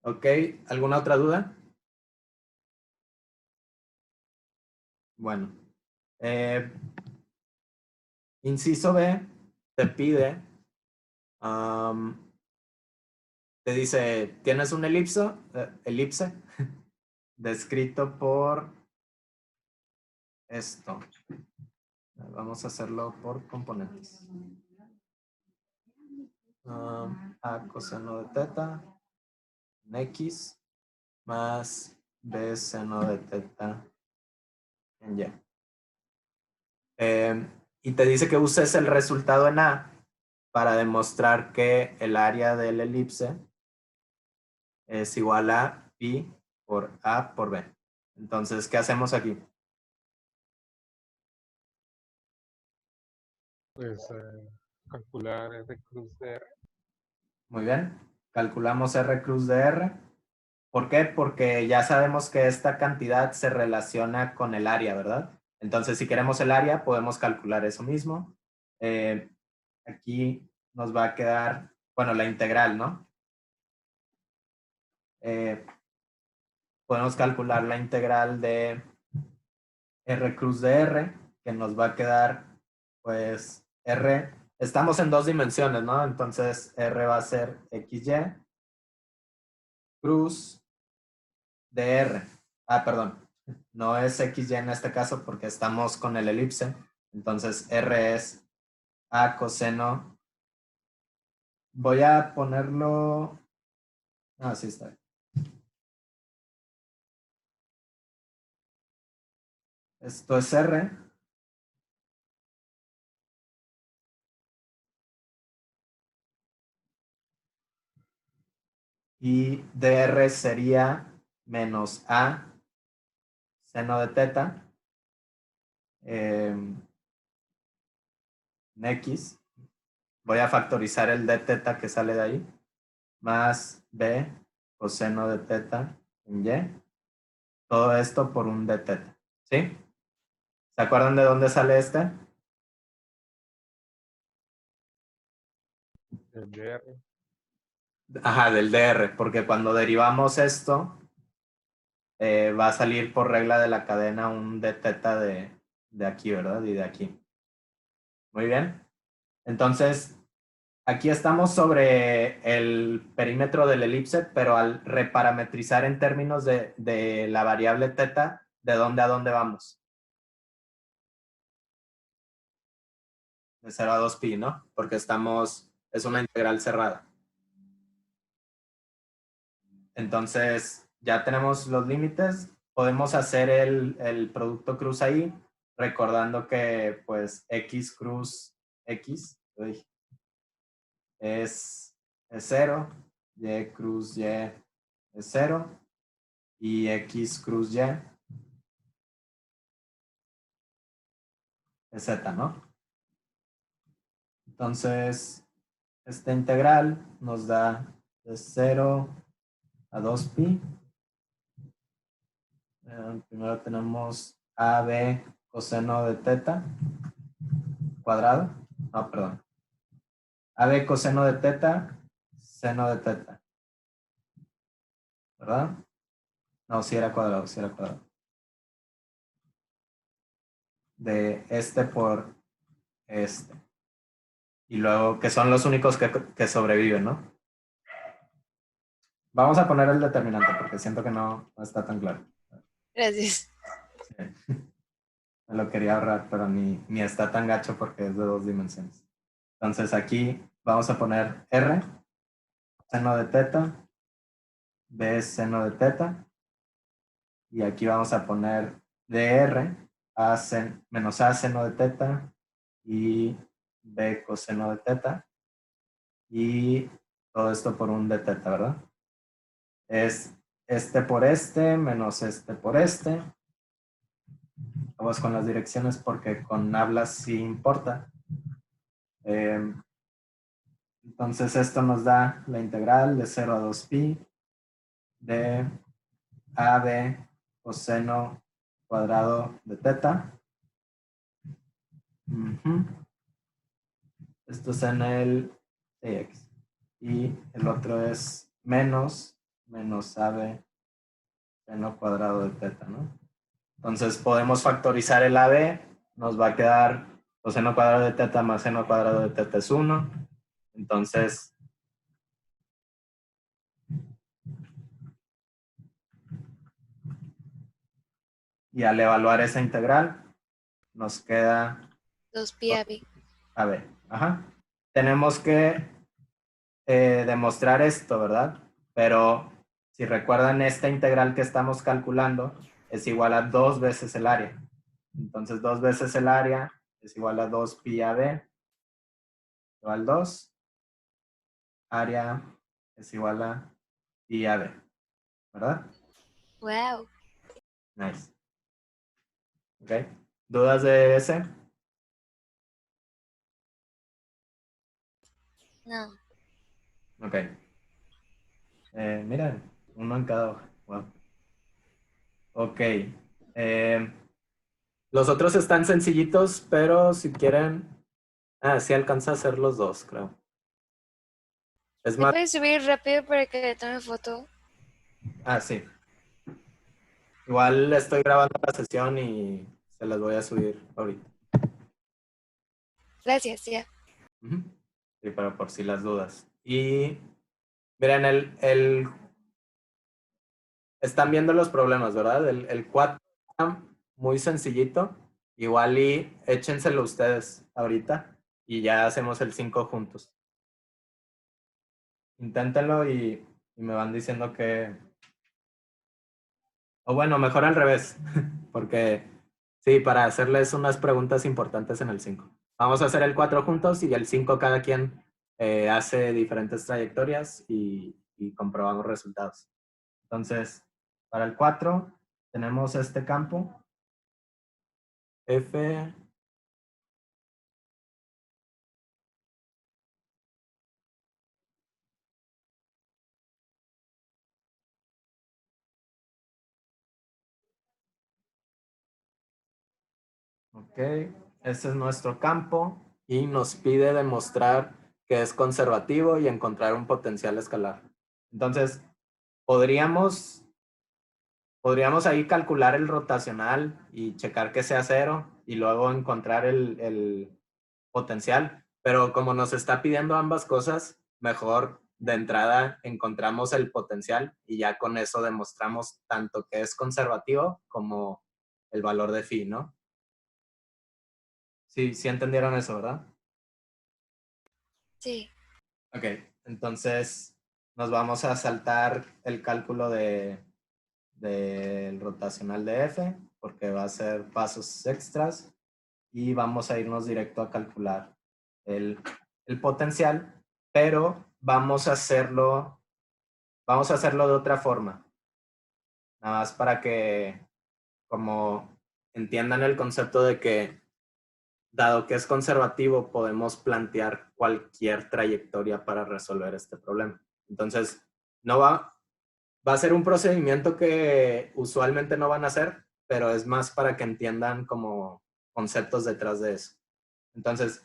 A: Ok, ¿alguna otra duda? Bueno. Inciso B te pide, te dice, tienes un elipse descrito por esto. Vamos a hacerlo por componentes. A coseno de teta en X más B seno de teta en Y. Y te dice que uses el resultado en A para demostrar que el área del elipse es igual a pi por A por B. Entonces, ¿qué hacemos aquí?
H: Pues calcular R cruz de R.
A: Muy bien. Calculamos R cruz de R. ¿Por qué? Porque ya sabemos que esta cantidad se relaciona con el área, ¿verdad? Entonces, si queremos el área, podemos calcular eso mismo. Aquí nos va a quedar, bueno, la integral, ¿no? Podemos calcular la integral de R cruz de R, que nos va a quedar, pues, R, estamos en 2 dimensiones, ¿no? Entonces, R va a ser XY cruz de R. Ah, perdón, no es XY en este caso porque estamos con el elipse. Entonces, R es A coseno. Voy a ponerlo... Ah, sí, está bien. Esto es R. Y dr sería menos A seno de teta en X. Voy a factorizar el d teta que sale de ahí. Más B coseno de teta en Y. Todo esto por un d teta. ¿Sí? ¿Se acuerdan de dónde sale este?
H: El DR.
A: Ajá, del dr, porque cuando derivamos esto, va a salir por regla de la cadena un d teta de aquí, ¿verdad? Y de aquí. Muy bien. Entonces, aquí estamos sobre el perímetro del elipse, pero al reparametrizar en términos de la variable teta, ¿de dónde a dónde vamos? De 0 a 2pi, ¿no? Porque es una integral cerrada. Entonces, ya tenemos los límites. Podemos hacer el producto cruz ahí, recordando que, pues, x cruz x es 0, y cruz y es 0, y x cruz y es z, ¿no? Entonces, esta integral nos da de 0 a 2pi. Primero tenemos AB coseno de teta cuadrado. No, perdón. AB coseno de teta, seno de teta. ¿Verdad? No, si era cuadrado, si era cuadrado. De este por este. Y luego, que son los únicos que sobreviven, ¿no? Vamos a poner el determinante porque siento que no está tan claro.
D: Gracias.
A: Sí. Me lo quería ahorrar, pero ni está tan gacho porque es de 2 dimensiones. Entonces aquí vamos a poner R, seno de teta, B seno de teta, y aquí vamos a poner dr, menos A seno de teta y B coseno de teta, y todo esto por un d teta, ¿verdad? Es este por este menos este por este. Vamos con las direcciones porque con hablas sí importa. Entonces esto nos da la integral de 0 a 2pi de AB coseno cuadrado de teta. Esto es en el x. Y el otro es menos AB seno cuadrado de teta, ¿no? Entonces podemos factorizar el AB. Nos va a quedar coseno cuadrado de teta más seno cuadrado de teta es 1. Entonces, y al evaluar esa integral, nos queda
D: 2pi AB.
A: AB. Ajá. Tenemos que demostrar esto, ¿verdad? Pero si recuerdan, esta integral que estamos calculando es igual a 2 veces el área. Entonces, 2 veces el área es igual a 2 pi AB, igual 2. Área es igual a pi AB, ¿verdad?
D: Wow.
A: Nice. ¿Ok? ¿Dudas de ese?
D: No.
A: Ok. Mira, uno en cada hoja. Wow. Ok. Los otros están sencillitos, pero si quieren... sí alcanza a hacer los dos, creo. Es
D: ¿Le
A: más...
D: puedes subir rápido para que le tome foto?
A: sí. Igual estoy grabando la sesión y se las voy a subir ahorita.
D: Gracias, ya.
A: Ujú. Sí, pero por si las dudas. Y miren, están viendo los problemas, ¿verdad? El 4 está muy sencillito. Igual y échenselo ustedes ahorita y ya hacemos el 5 juntos. Inténtenlo y me van diciendo que... O bueno, mejor al revés, porque sí, para hacerles unas preguntas importantes en el 5. Vamos a hacer el 4 juntos y el 5 cada quien hace diferentes trayectorias y comprobamos resultados. Entonces, para el 4 tenemos este campo, F. Ok, ese es nuestro campo y nos pide demostrar que es conservativo y encontrar un potencial escalar. Entonces, podríamos ahí calcular el rotacional y checar que sea 0 y luego encontrar el potencial, pero como nos está pidiendo ambas cosas, mejor de entrada encontramos el potencial y ya con eso demostramos tanto que es conservativo como el valor de phi, ¿no? Sí, sí entendieron eso, ¿verdad?
D: Sí.
A: Ok, entonces nos vamos a saltar el cálculo del rotacional de F, porque va a ser pasos extras, y vamos a irnos directo a calcular el potencial, pero vamos a hacerlo de otra forma, nada más para que como entiendan el concepto de que dado que es conservativo, podemos plantear cualquier trayectoria para resolver este problema. Entonces, no va a ser un procedimiento que usualmente no van a hacer, pero es más para que entiendan como conceptos detrás de eso. Entonces,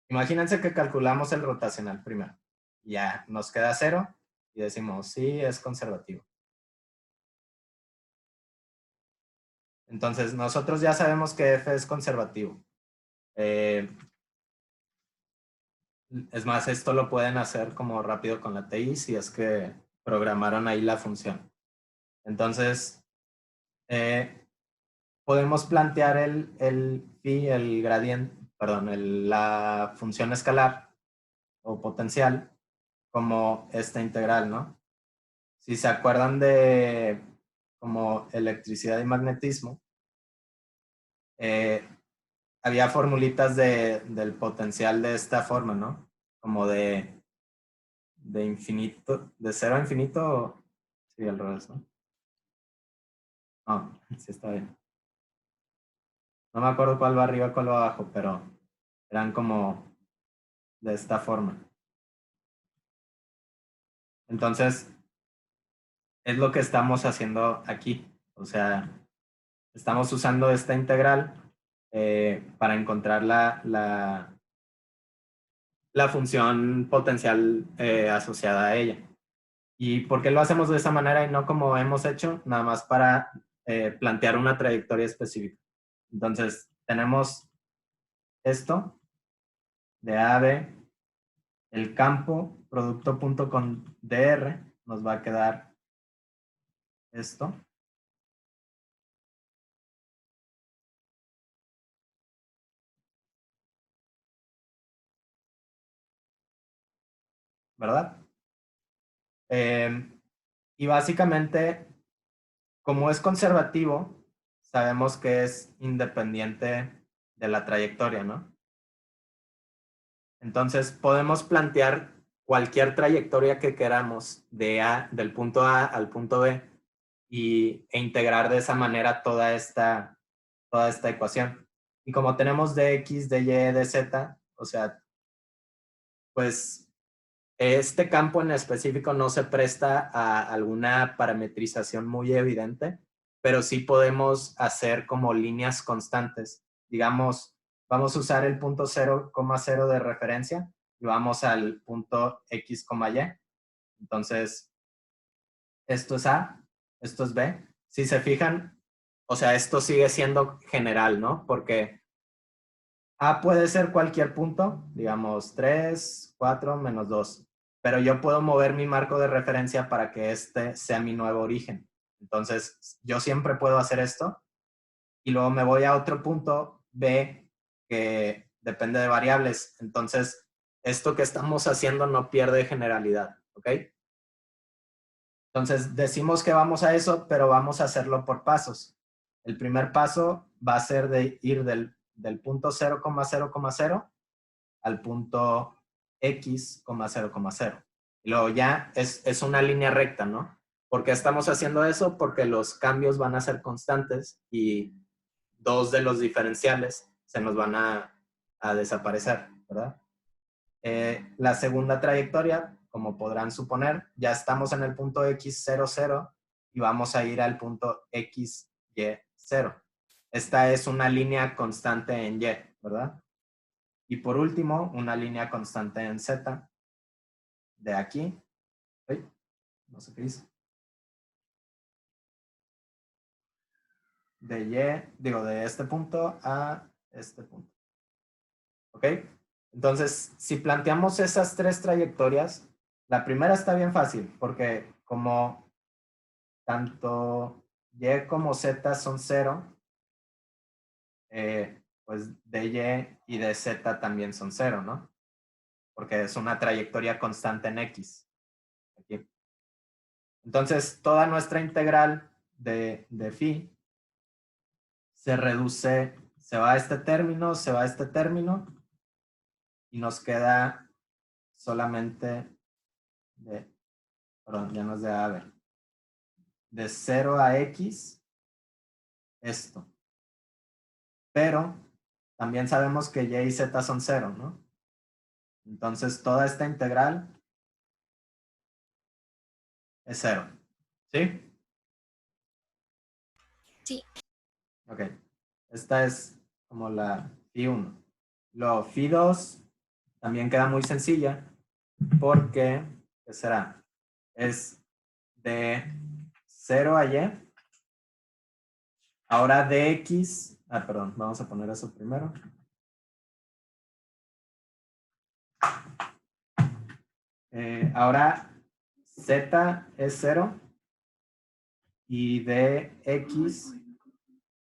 A: imagínense que calculamos el rotacional primero. Ya nos queda 0 y decimos, sí, es conservativo. Entonces, nosotros ya sabemos que F es conservativo. Es más, esto lo pueden hacer como rápido con la TI si es que programaron ahí la función. Entonces, podemos plantear el phi, el gradiente, perdón, la función escalar o potencial como esta integral, ¿no? Si se acuerdan de como electricidad y magnetismo, había formulitas del potencial de esta forma, ¿no? Como de infinito, de 0 a infinito, sí, al revés, ¿no? No, sí está bien. No me acuerdo cuál va arriba, cuál va abajo, pero eran como de esta forma. Entonces, es lo que estamos haciendo aquí. O sea, estamos usando esta integral para encontrar la función potencial asociada a ella. ¿Y por qué lo hacemos de esa manera y no como hemos hecho? Nada más para plantear una trayectoria específica. Entonces, tenemos esto de A a B, el campo producto punto con dr nos va a quedar esto. ¿Verdad? Y básicamente, como es conservativo, sabemos que es independiente de la trayectoria, ¿no? Entonces, podemos plantear cualquier trayectoria que queramos del punto A al punto B e integrar de esa manera toda esta ecuación. Y como tenemos dx, dy, dz, o sea, pues este campo en específico no se presta a alguna parametrización muy evidente, pero sí podemos hacer como líneas constantes. Digamos, vamos a usar el punto 0,0 de referencia y vamos al punto X, Y. Entonces, esto es A, esto es B. Si se fijan, o sea, esto sigue siendo general, ¿no? Porque A puede ser cualquier punto, digamos 3, 4, menos 2. Pero yo puedo mover mi marco de referencia para que este sea mi nuevo origen. Entonces, yo siempre puedo hacer esto. Y luego me voy a otro punto B que depende de variables. Entonces, esto que estamos haciendo no pierde generalidad, ¿ok? Entonces, decimos que vamos a eso, pero vamos a hacerlo por pasos. El primer paso va a ser de ir del punto 0,0,0 al punto X, 0,0. Y luego ya es una línea recta, ¿no? ¿Por qué estamos haciendo eso? Porque los cambios van a ser constantes y dos de los diferenciales se nos van a desaparecer, ¿verdad? La segunda trayectoria, como podrán suponer, ya estamos en el punto X00 y vamos a ir al punto XY0. Esta es una línea constante en Y, ¿verdad? Y por último, una línea constante en Z de aquí. Ay, no sé qué hice. De Y, digo, de este punto a este punto. ¿Ok? Entonces, si planteamos esas tres trayectorias, la primera está bien fácil, porque como tanto Y como Z son 0, pues de Y y de Z también son 0, ¿no? Porque es una trayectoria constante en X. Aquí. Entonces, toda nuestra integral de phi se reduce, se va a este término, se va a este término, y nos queda solamente perdón, ya nos da, a ver, de 0 a X, esto. Pero también sabemos que Y y Z son 0, ¿no? Entonces, toda esta integral es 0. ¿Sí?
D: Sí.
A: Ok. Esta es como la phi 1. Luego, phi 2 también queda muy sencilla porque, ¿qué será? Es de 0 a Y. Ahora de X, perdón, vamos a poner eso primero. Ahora Z es 0 y de X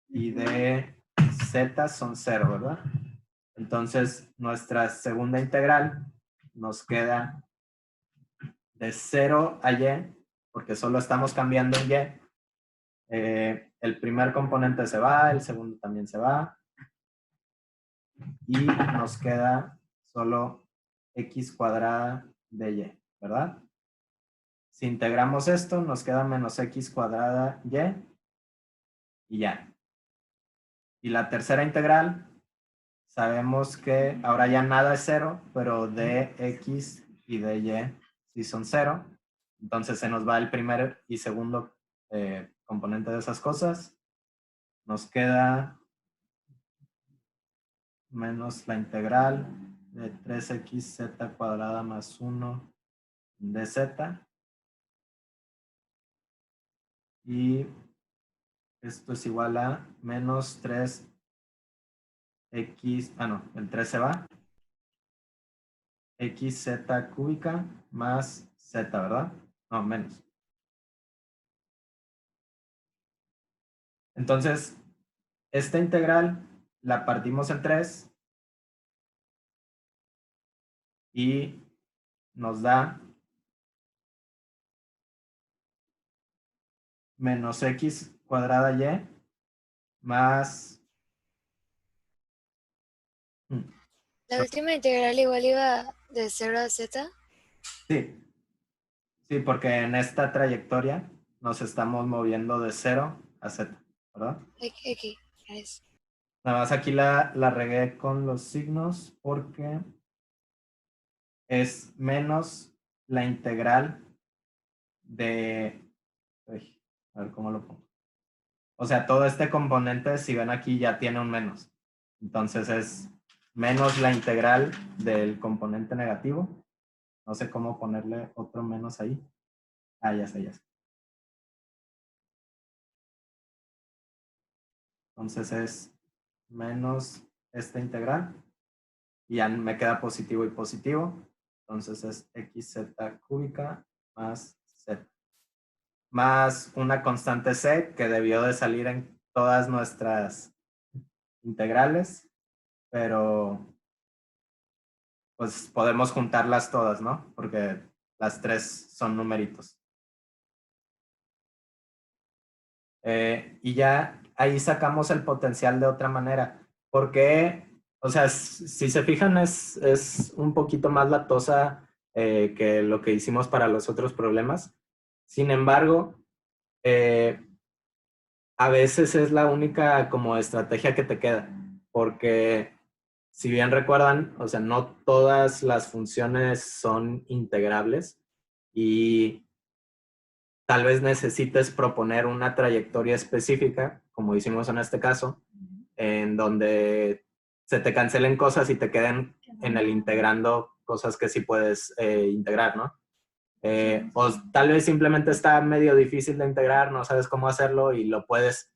A: y de Z son 0, ¿verdad? Entonces, nuestra segunda integral nos queda de 0 a Y, porque solo estamos cambiando en Y. El primer componente se va, el segundo también se va. Y nos queda solo X cuadrada de Y, ¿verdad? Si integramos esto, nos queda menos X cuadrada Y ya. Y la tercera integral, sabemos que ahora ya nada es 0, pero de X y de Y sí son 0. Entonces se nos va el primer y segundo componente de esas cosas. Nos queda menos la integral de 3xz cuadrada más 1 de z. Y esto es igual a menos 3x, no, el 3 se va. Xz cúbica más z, ¿verdad? No, menos. Entonces, esta integral la partimos en 3 y nos da menos x cuadrada y más...
D: La última integral igual iba de 0 a z.
A: Sí, sí, porque en esta trayectoria nos estamos moviendo de 0 a z, ¿verdad?
D: Aquí, es.
A: Nada más aquí la regué con los signos porque es menos la integral de... Uy, a ver cómo lo pongo. o sea, todo este componente, si ven aquí, ya tiene un menos. Entonces es menos la integral del componente negativo. No sé cómo ponerle otro menos ahí. Ah, ya sé, ya sé. Entonces es menos esta integral. Y ya me queda positivo y positivo. Entonces es xz cúbica más z. Más una constante c que debió de salir en todas nuestras integrales. Pero pues podemos juntarlas todas, ¿no? Porque las tres son numeritos. Y ya ahí sacamos el potencial de otra manera. Porque, o sea, si se fijan, es un poquito más latosa que lo que hicimos para los otros problemas. Sin embargo, a veces es la única como estrategia que te queda. Porque si bien recuerdan, o sea, no todas las funciones son integrables y tal vez necesites proponer una trayectoria específica, como hicimos en este caso, en donde se te cancelen cosas y te queden en el integrando cosas que sí puedes integrar, ¿no? O tal vez simplemente está medio difícil de integrar, no sabes cómo hacerlo y lo puedes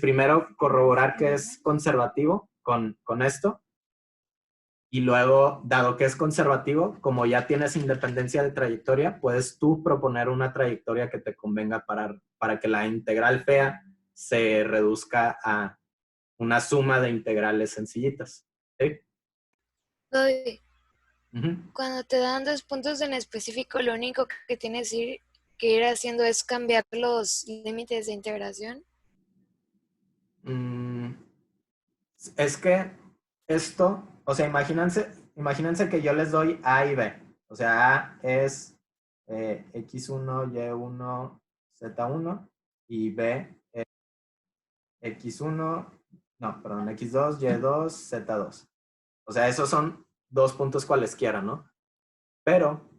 A: primero corroborar que es conservativo con esto. Y luego, dado que es conservativo, como ya tienes independencia de trayectoria, puedes tú proponer una trayectoria que te convenga para que la integral fea se reduzca a una suma de integrales sencillitas. ¿Sí?
D: Doy,
A: Ujú.
D: cuando te dan 2 puntos en específico, lo único que tienes que ir haciendo es cambiar los límites de integración.
A: Es que esto, o sea, imagínense que yo les doy A y B. O sea, A es X1, Y1, Z1 y B es X1, no, perdón, X2, Y2, Z2. O sea, esos son 2 puntos cualesquiera, ¿no? Pero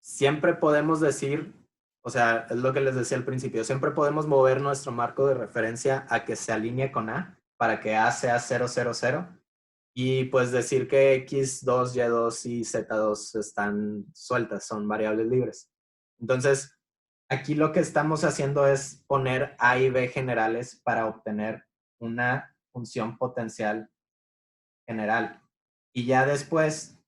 A: siempre podemos decir, o sea, es lo que les decía al principio, siempre podemos mover nuestro marco de referencia a que se alinee con A para que A sea 0, 0, 0 y pues decir que X2, Y2 y Z2 están sueltas, son variables libres. Entonces, aquí lo que estamos haciendo es poner A y B generales para obtener una función potencial general. Y ya después,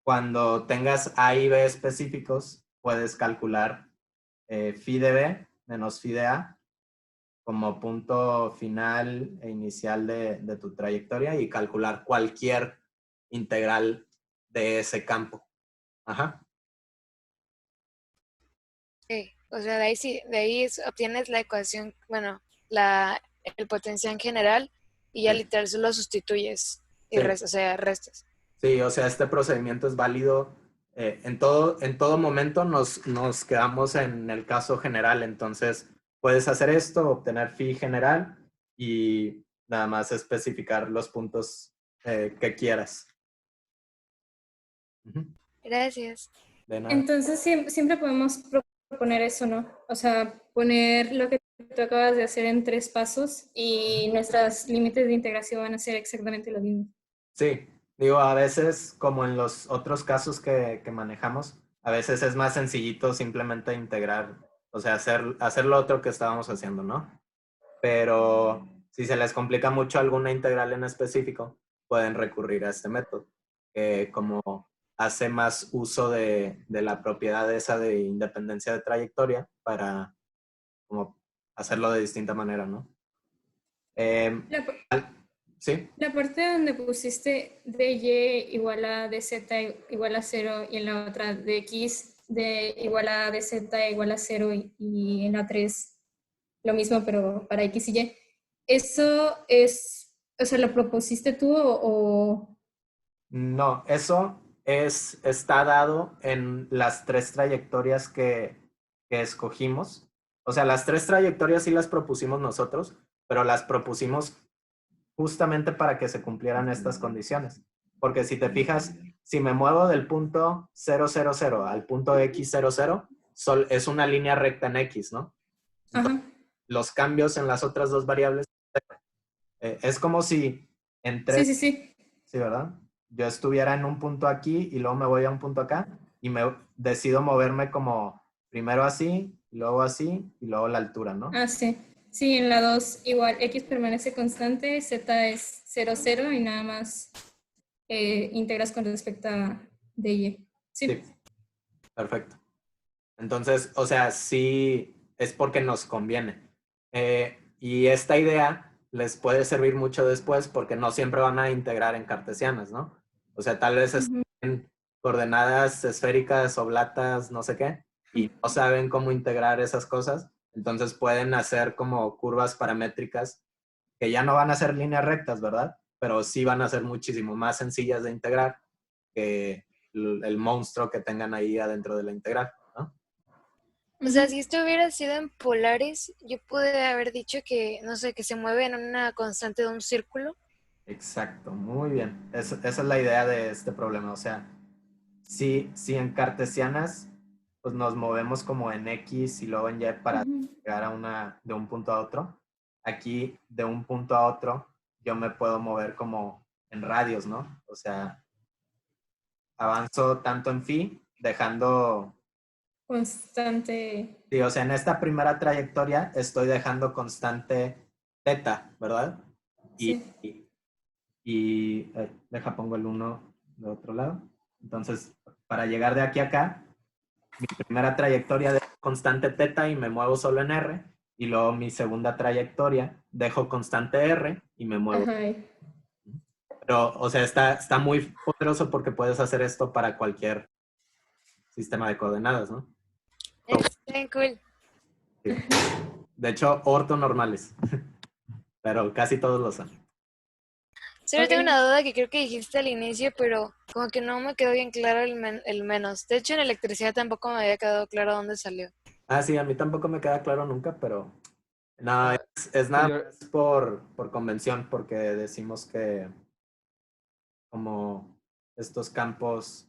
A: cuando tengas A y B específicos, puedes calcular phi de B menos phi de A como punto final e inicial de tu trayectoria y calcular cualquier integral de ese campo. Ajá.
D: Okay. O sea, de ahí obtienes la ecuación, bueno, el potencial en general y ya
A: Sí.
D: literal solo sustituyes y
A: Sí.
D: o sea, restas.
A: Sí, o sea, este procedimiento es válido en todo momento. Nos quedamos en el caso general, entonces puedes hacer esto, obtener phi general y nada más especificar los puntos que quieras. Ujú.
D: Gracias.
A: De nada.
C: Entonces siempre podemos proponer eso, ¿no? O sea, poner lo que tú acabas de hacer en 3 pasos y nuestros límites de integración van a ser exactamente lo mismo.
A: Sí, digo, a veces, como en los otros casos que manejamos, a veces es más sencillito simplemente integrar, o sea, hacer lo otro que estábamos haciendo, ¿no? Pero si se les complica mucho alguna integral en específico, pueden recurrir a este método, que como hace más uso de la propiedad esa de independencia de trayectoria para como hacerlo de distinta manera, ¿no?
C: La,
A: Sí.
C: la parte donde pusiste dy igual a dz igual a 0 y en la otra de x de igual a dz igual a 0 y en la 3 lo mismo, pero para x y y. ¿Eso es, o sea, lo propusiste tú o...?
A: No, eso está dado en las 3 trayectorias que escogimos. O sea, las 3 trayectorias sí las propusimos nosotros, pero las propusimos justamente para que se cumplieran estas condiciones. Porque si te fijas, si me muevo del punto 0, 0, 0 al punto x 0, 0, es una línea recta en x, ¿no?
C: Ajá.
A: Los cambios en las otras dos variables, es como si en
C: Sí,
A: tres,
C: sí, sí.
A: sí, ¿verdad? Yo estuviera en un punto aquí y luego me voy a un punto acá y me decido moverme como primero así, luego así y luego la altura, ¿no?
C: Ah, sí. Sí, en la 2 igual X permanece constante, Z es 0, 0 y nada más integras con respecto a DY. Sí.
A: Sí, perfecto. Entonces, o sea, sí es porque nos conviene. Y esta idea les puede servir mucho después porque no siempre van a integrar en cartesianas, ¿no? O sea, tal vez
C: Ujú.
A: estén coordenadas esféricas, oblatas, no sé qué, y no saben cómo integrar esas cosas. Entonces pueden hacer como curvas paramétricas que ya no van a ser líneas rectas, ¿verdad? Pero sí van a ser muchísimo más sencillas de integrar que el monstruo que tengan ahí adentro de la integral, ¿no?
D: O sea, si esto hubiera sido en polares, yo pude haber dicho que, no sé, que se mueve en una constante de un círculo.
A: Exacto, muy bien. Esa es la idea de este problema. O sea, si en cartesianas pues nos movemos como en X y luego en Y para
C: Ujú.
A: llegar de un punto a otro, aquí de un punto a otro yo me puedo mover como en radios, ¿no? O sea, avanzo tanto en phi, dejando,
C: Constante.
A: sí, o sea, en esta primera trayectoria estoy dejando constante teta, ¿verdad? Y,
C: Sí.
A: deja pongo el 1 de otro lado. Entonces, para llegar de aquí a acá, mi primera trayectoria dejo constante teta y me muevo solo en R. Y luego mi segunda trayectoria dejo constante R y me muevo.
C: Ajá.
A: Pero, o sea, está muy poderoso porque puedes hacer esto para cualquier sistema de coordenadas, ¿no?
D: Está bien cool.
A: Sí. De hecho, ortonormales, pero casi todos lo son.
D: Solo
C: Ok.
D: tengo una duda que creo que dijiste al inicio, pero como que no me quedó bien claro el menos. De hecho, en electricidad tampoco me había quedado claro dónde salió.
A: Ah, sí, a mí tampoco me queda claro nunca, pero no,
H: Ah,
A: es
H: sí,
A: nada más por convención, porque decimos que como estos campos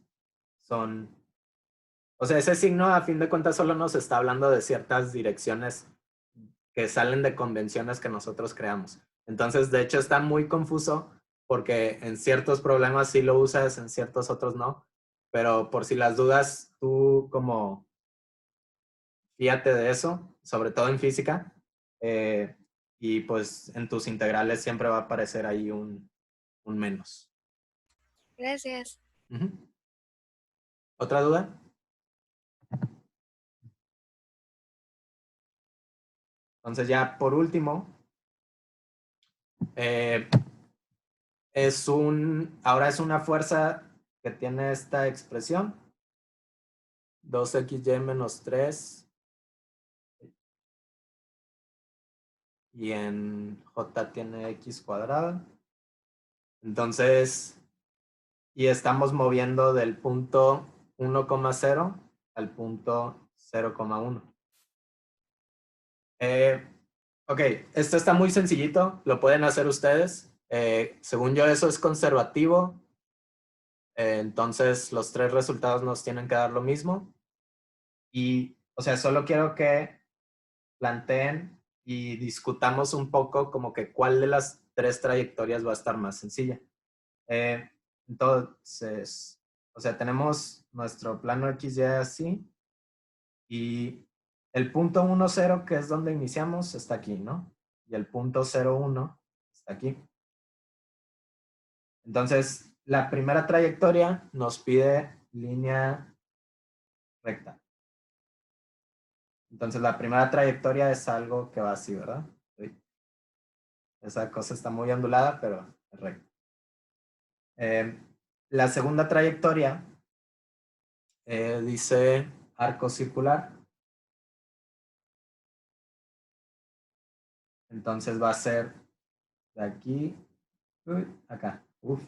A: son, o sea, ese signo a fin de cuentas solo nos está hablando de ciertas direcciones que salen de convenciones que nosotros creamos. Entonces, de hecho, está muy confuso porque en ciertos problemas sí lo usas, en ciertos otros no, pero por si las dudas, tú como fíjate de eso, sobre todo en física, eh, y pues en tus integrales siempre va a aparecer ahí un menos.
D: Gracias.
A: Ujú. ¿Otra duda? Entonces ya por último, eh, ahora es una fuerza que tiene esta expresión, 2xy menos 3, y en j tiene x cuadrada. Entonces, y estamos moviendo del punto 1,0 al punto 0,1. Ok, esto está muy sencillito, lo pueden hacer ustedes. Según yo, eso es conservativo. Entonces, los tres resultados nos tienen que dar lo mismo. Y, o sea, solo quiero que planteen y discutamos un poco como que cuál de las tres trayectorias va a estar más sencilla. Entonces, o sea, tenemos nuestro plano XY así y el punto 1, 0, que es donde iniciamos, está aquí, ¿no? Y el punto 0, 1 está aquí. Entonces, la primera trayectoria nos pide línea recta. Entonces, la primera trayectoria es algo que va así, ¿verdad? Sí. Esa cosa está muy ondulada, pero es recta. La segunda trayectoria dice arco circular. Entonces va a ser de aquí, acá. Uf.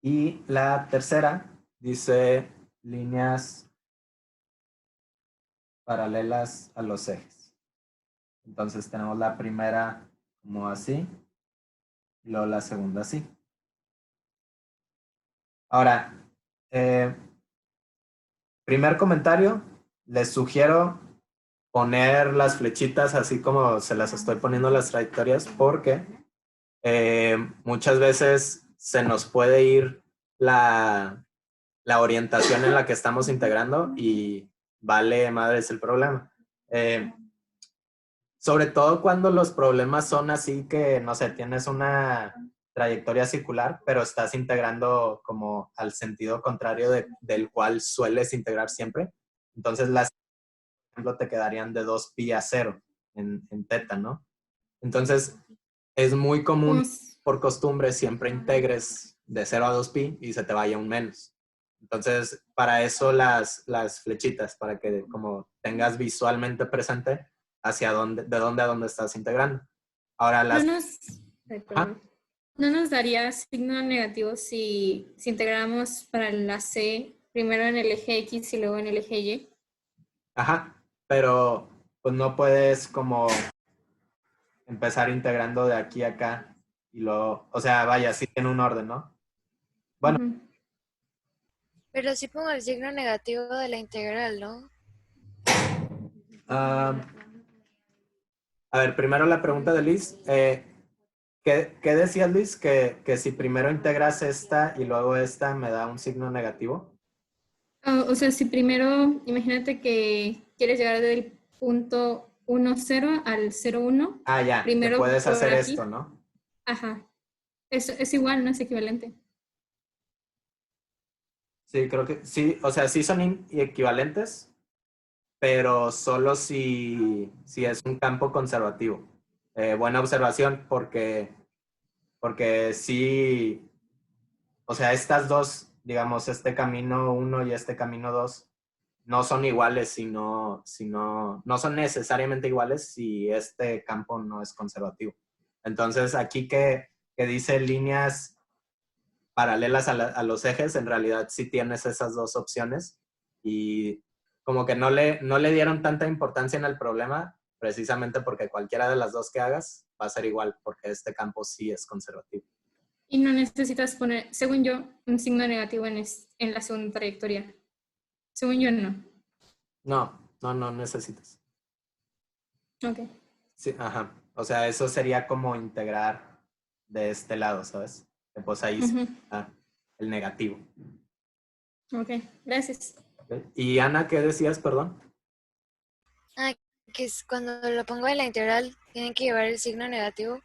A: Y la tercera dice líneas paralelas a los ejes. Entonces tenemos la primera como así, y luego la segunda así. Ahora, primer comentario, les sugiero poner las flechitas así como se las estoy poniendo las trayectorias porque muchas veces se nos puede ir la orientación en la que estamos integrando y vale madres el problema. Sobre todo cuando los problemas son así que, no sé, tienes una trayectoria circular, pero estás integrando como al sentido contrario del cual sueles integrar siempre. Entonces, las, por ejemplo, te quedarían de 2pi a 0 en teta, ¿no? Entonces, es muy común,
C: Pues,
A: por costumbre, siempre integres de 0 a 2pi y se te vaya un menos. Entonces, para eso las flechitas, para que como tengas visualmente presente hacia dónde, de dónde a dónde estás integrando. Ahora
C: no
A: las...
C: nos, ay, perdón. ¿No nos daría signo negativo si integramos para la C primero en el eje X y luego en el eje Y?
A: Ajá, pero pues no puedes como empezar integrando de aquí a acá y luego, o sea, vaya, sí en un orden, ¿no? Bueno,
C: Ujú.
D: Pero sí pongo el signo negativo de la integral, ¿no?
A: a ver, primero la pregunta de Liz. ¿Qué decías, Luis? Que si primero integras esta y luego esta me da un signo negativo.
C: O sea, si primero, imagínate que quieres llegar del punto 1, 0 al 0, 1,
A: Ah, ya, que
C: primero
A: puedes
C: por
A: hacer
C: aquí.
A: esto, ¿no?
C: Ajá. Es igual, no es equivalente.
A: Sí, creo que sí, o sea, sí son equivalentes, pero solo si es un campo conservativo. Buena observación porque sí, o sea, estas dos, digamos, este camino 1 y este camino 2, no son iguales no son necesariamente iguales si este campo no es conservativo. Entonces, aquí que dice líneas paralelas a los ejes, en realidad sí tienes esas dos opciones y como que no le dieron tanta importancia en el problema, precisamente porque cualquiera de las dos que hagas va a ser igual, porque este campo sí es conservativo.
C: Y no necesitas poner, según yo, un signo negativo en la segunda trayectoria. Según yo, no.
A: No necesitas.
C: Ok.
A: Sí, ajá. O sea, eso sería como integrar de este lado, ¿sabes? Que pues ahí
C: Ujú.
A: está el negativo.
C: Ok, gracias.
A: ¿Ok? Y Ana, ¿qué decías, perdón?
D: Ah, que es cuando lo pongo en la integral, tienen que llevar el signo negativo.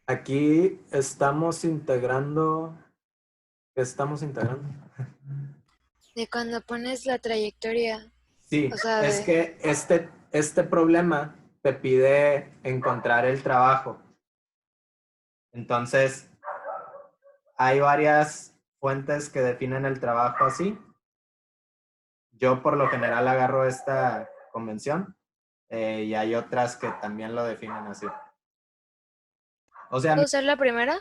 A: Aquí estamos integrando. ¿Qué estamos integrando?
D: De cuando pones la trayectoria,
A: Sí,
D: o sea,
A: es
D: de...
A: que este problema te pide encontrar el trabajo. Entonces, hay varias fuentes que definen el trabajo así. Yo por lo general agarro esta convención y hay otras que también lo definen así. O sea,
D: ¿Puedo usar la primera?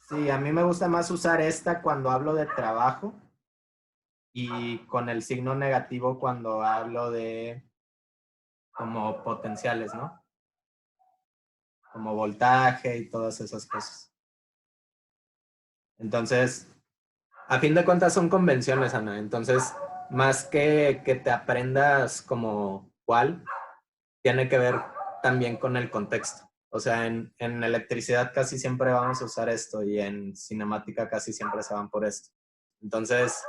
A: sí, a mí me gusta más usar esta cuando hablo de trabajo y con el signo negativo cuando hablo de como potenciales, ¿no? Como voltaje y todas esas cosas. Entonces, a fin de cuentas son convenciones, Ana. Entonces, más que te aprendas como cuál, tiene que ver también con el contexto. O sea, en electricidad casi siempre vamos a usar esto y en cinemática casi siempre se van por esto. Entonces,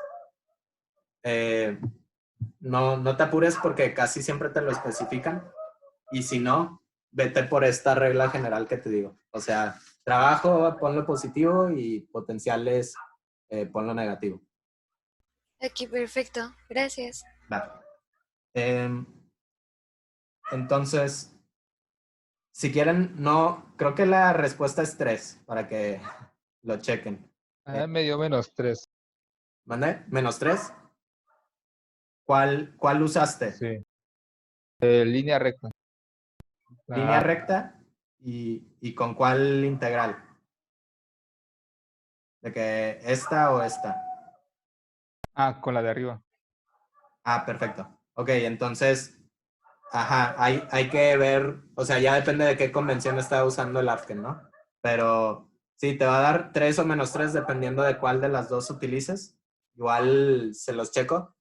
A: no te apures porque casi siempre te lo especifican y si no, vete por esta regla general que te digo. O sea, trabajo, ponlo positivo y potenciales, ponlo negativo.
D: Aquí, perfecto. Gracias.
A: Va. Entonces, si quieren, no, creo que la respuesta es 3 para que lo chequen.
H: Me dio -3.
A: ¿Mande? ¿-3? ¿Cuál usaste?
H: Sí. Línea recta.
A: ¿Línea
H: Ah,
A: recta? ¿Y con cuál integral? ¿De que esta o esta?
H: con la de arriba.
A: Ah, perfecto. Ok, entonces, ajá, hay que ver, o sea, ya depende de qué convención está usando el Afken, ¿no? Pero sí, te va a dar 3 o -3 dependiendo de cuál de las dos utilices. igual se los checo.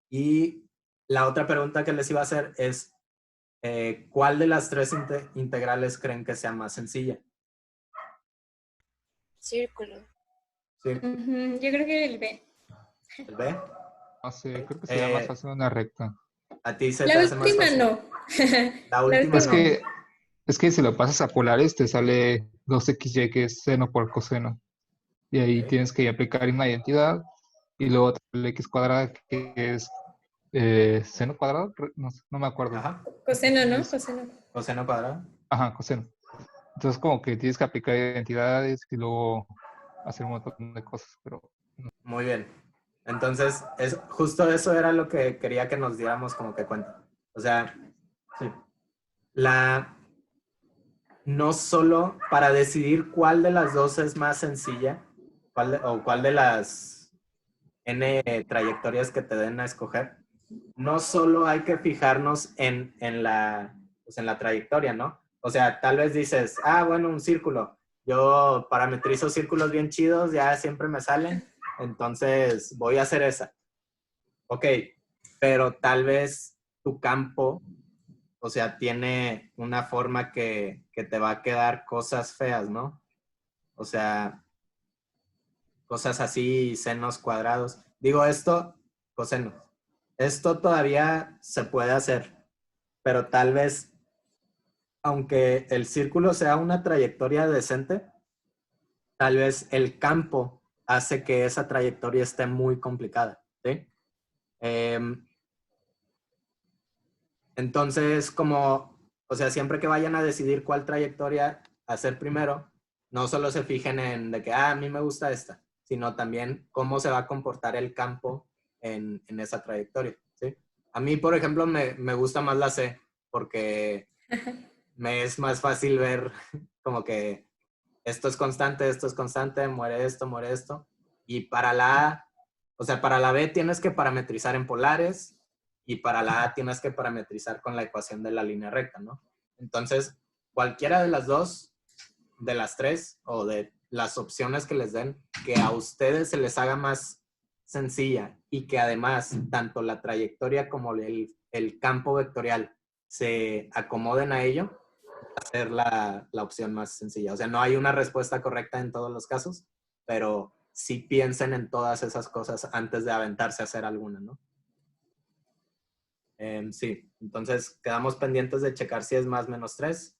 A: Y la otra pregunta que les iba a hacer es, ¿cuál de las tres integrales creen que sea más sencilla?
D: Círculo.
A: ¿Sí?
C: Ujú, yo creo que el B.
A: ¿El B?
H: No sé, creo que sería más
A: Eh,
H: fácil una recta.
A: ¿A ti se
C: La
A: te hace más
C: última
A: fácil?
C: no.
A: La
C: La
A: última
H: Es
A: no.
C: última.
H: que si lo pasas a polares te sale 2xy, que es seno por coseno. Y ahí
A: Ok.
H: tienes que aplicar una identidad. Y luego el x cuadrada, que es seno cuadrado, no, no me acuerdo.
A: Ajá.
C: Coseno, ¿no?
H: Es-
C: Coseno.
A: Coseno cuadrado.
H: Ajá, coseno. Entonces como que tienes que aplicar identidades y luego hacer un montón de cosas, pero
A: Muy bien. Entonces, justo eso era lo que quería que nos diéramos como que cuenta. O sea, sí. No solo para decidir cuál de las dos es más sencilla, o cuál de las N trayectorias que te den a escoger, no solo hay que fijarnos en la trayectoria, ¿no? O sea, tal vez dices, bueno, un círculo. Yo parametrizo círculos bien chidos, ya siempre me salen, entonces voy a hacer esa. Ok, pero tal vez tu campo, o sea, tiene una forma que te va a quedar cosas feas, ¿no? O sea, cosas así, senos cuadrados. Digo esto, cosenos. Esto todavía se puede hacer, pero tal vez, aunque el círculo sea una trayectoria decente, tal vez el campo hace que esa trayectoria esté muy complicada, ¿sí? Entonces, o sea, siempre que vayan a decidir cuál trayectoria hacer primero, no solo se fijen en de que, a mí me gusta esta, sino también cómo se va a comportar el campo en esa trayectoria, ¿sí? A mí, por ejemplo, me gusta más la C, porque me es más fácil ver como que esto es constante, muere esto. Y para la A, o sea, para la B tienes que parametrizar en polares y para la A tienes que parametrizar con la ecuación de la línea recta, ¿no? Entonces, cualquiera de las dos, de las tres o de las opciones que les den, que a ustedes se les haga más sencilla y que además tanto la trayectoria como el campo vectorial se acomoden a ello, ser la opción más sencilla. O sea, no hay una respuesta correcta en todos los casos, pero sí piensen en todas esas cosas antes de aventarse a hacer alguna, ¿no? Sí, entonces quedamos pendientes de checar si es más menos 3,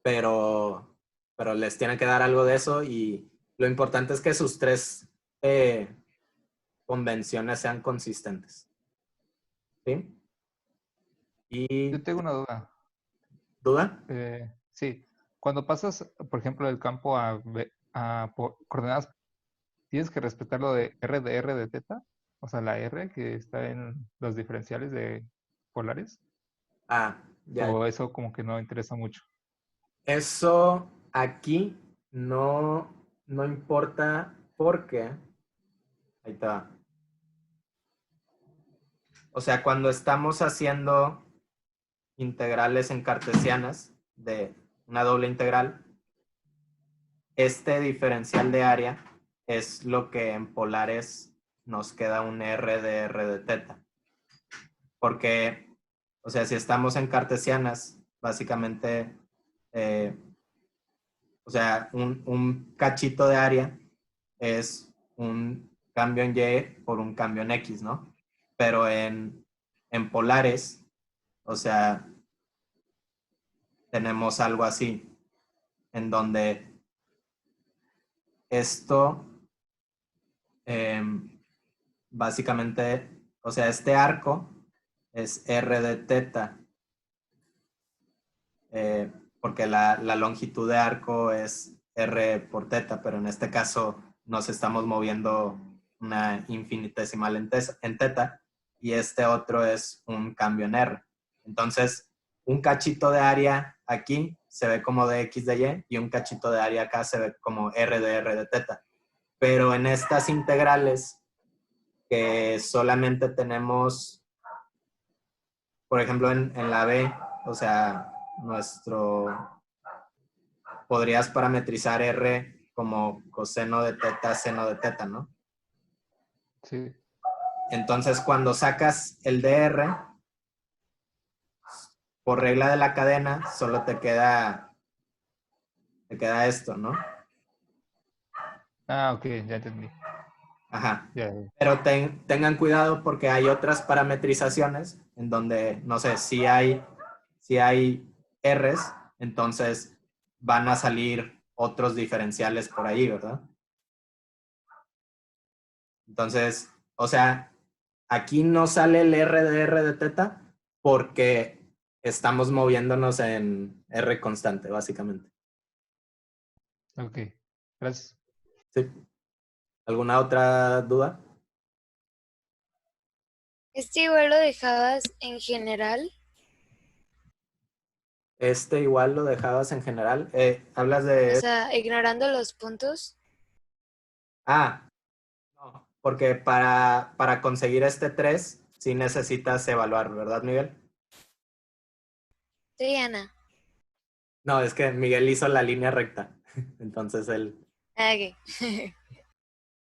A: pero les tiene que dar algo de eso y lo importante es que sus tres convenciones sean consistentes. ¿Sí? Y
H: yo tengo una duda.
A: ¿duda?
H: Sí, cuando pasas, por ejemplo, del campo a coordenadas, ¿tienes que respetar lo de R de teta? O sea, la R que está en los diferenciales de polares.
A: Ya.
H: O eso como que no interesa mucho.
A: Eso aquí no importa porque, ahí está. O sea, cuando estamos haciendo integrales en cartesianas de una doble integral, este diferencial de área es lo que en polares nos queda un R de teta. Porque, o sea, si estamos en cartesianas, básicamente, o sea, un cachito de área es un cambio en Y por un cambio en X, ¿no? Pero en polares, o sea, tenemos algo así, en donde esto básicamente, o sea, este arco es R de teta, porque la longitud de arco es R por teta, pero en este caso nos estamos moviendo una infinitesimal en teta y este otro es un cambio en R. Entonces, un cachito de área aquí se ve como de X de Y y un cachito de área acá se ve como R de teta. Pero en estas integrales que solamente tenemos, por ejemplo, en la B, o sea, podrías parametrizar R como coseno de teta, seno de teta, ¿no?
H: Sí.
A: Entonces, cuando sacas el DR, por regla de la cadena, solo te queda esto, ¿no?
H: Ah, ok, ya entendí.
A: Ajá.
H: Ya, ya.
A: Pero tengan cuidado porque hay otras parametrizaciones en donde, no sé, si hay Rs, entonces van a salir otros diferenciales por ahí, ¿verdad? Entonces, o sea, aquí no sale el RDR de teta porque estamos moviéndonos en R constante, básicamente.
H: Ok, gracias.
A: ¿Sí? ¿Alguna otra duda?
D: Igual lo dejabas en general.
A: Igual lo dejabas en general. Hablas
D: O
A: de...
D: sea, ignorando los puntos.
A: Ah, no, porque para conseguir este 3 sí necesitas evaluar, ¿verdad, Miguel?
D: Sí, Ana.
A: No, es que Miguel hizo la línea recta. Entonces él...
D: Ah, ok.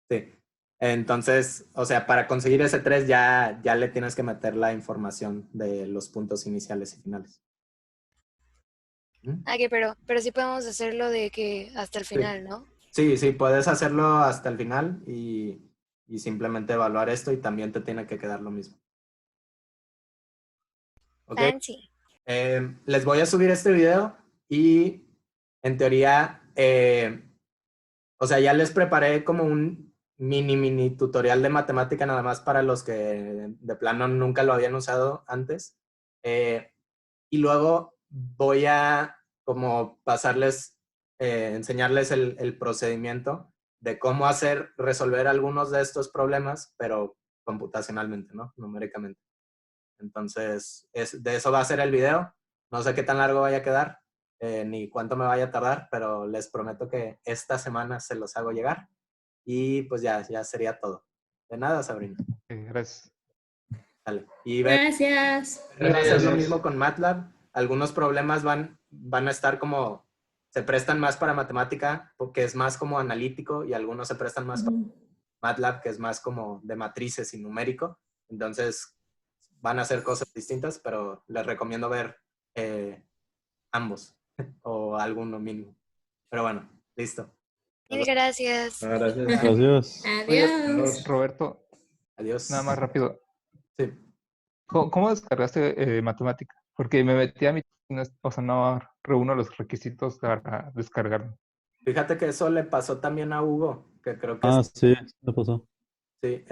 A: Sí. Entonces, o sea, para conseguir ese 3 ya le tienes que meter la información de los puntos iniciales y finales. ¿Mm?
D: Ah, ok, pero sí podemos hacerlo de que hasta el final, ¿no?
A: Sí, puedes hacerlo hasta el final y simplemente evaluar esto y también te tiene que quedar lo mismo. ¿Ok?
D: Fancy.
A: Les voy a subir este video y en teoría, o sea, ya les preparé como un mini tutorial de matemática nada más para los que de plano nunca lo habían usado antes. Y luego voy a como pasarles, enseñarles el procedimiento de cómo resolver algunos de estos problemas, pero computacionalmente, ¿no? Numéricamente. Entonces, de eso va a ser el video. No sé qué tan largo vaya a quedar, ni cuánto me vaya a tardar, pero les prometo que esta semana se los hago llegar. Y pues ya sería todo. De nada, Sabrina.
H: Gracias.
A: Dale. Y
C: Gracias.
A: va a ser lo
B: Gracias.
A: mismo con MATLAB. Algunos problemas van a estar como, se prestan más para matemática, porque es más como analítico, y algunos se prestan más para MATLAB, que es más como de matrices y numérico. Entonces, van a ser cosas distintas, pero les recomiendo ver ambos o alguno mínimo. Pero bueno, listo.
D: Mil gracias.
B: Gracias.
G: Gracias.
C: Adiós.
H: Roberto,
A: Adiós.
H: nada más rápido.
A: Sí.
H: ¿Cómo descargaste matemática? Porque me metí a mi... o sea, no reúno los requisitos para descargarlo.
A: Fíjate que eso le pasó también a Hugo, que creo que
G: Ah, sí, me pasó.
A: sí.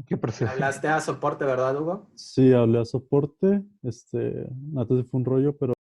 H: ¿Qué procede?
A: Hablaste a soporte, ¿verdad, Hugo?
G: Sí, hablé a soporte. Antes fue un rollo, pero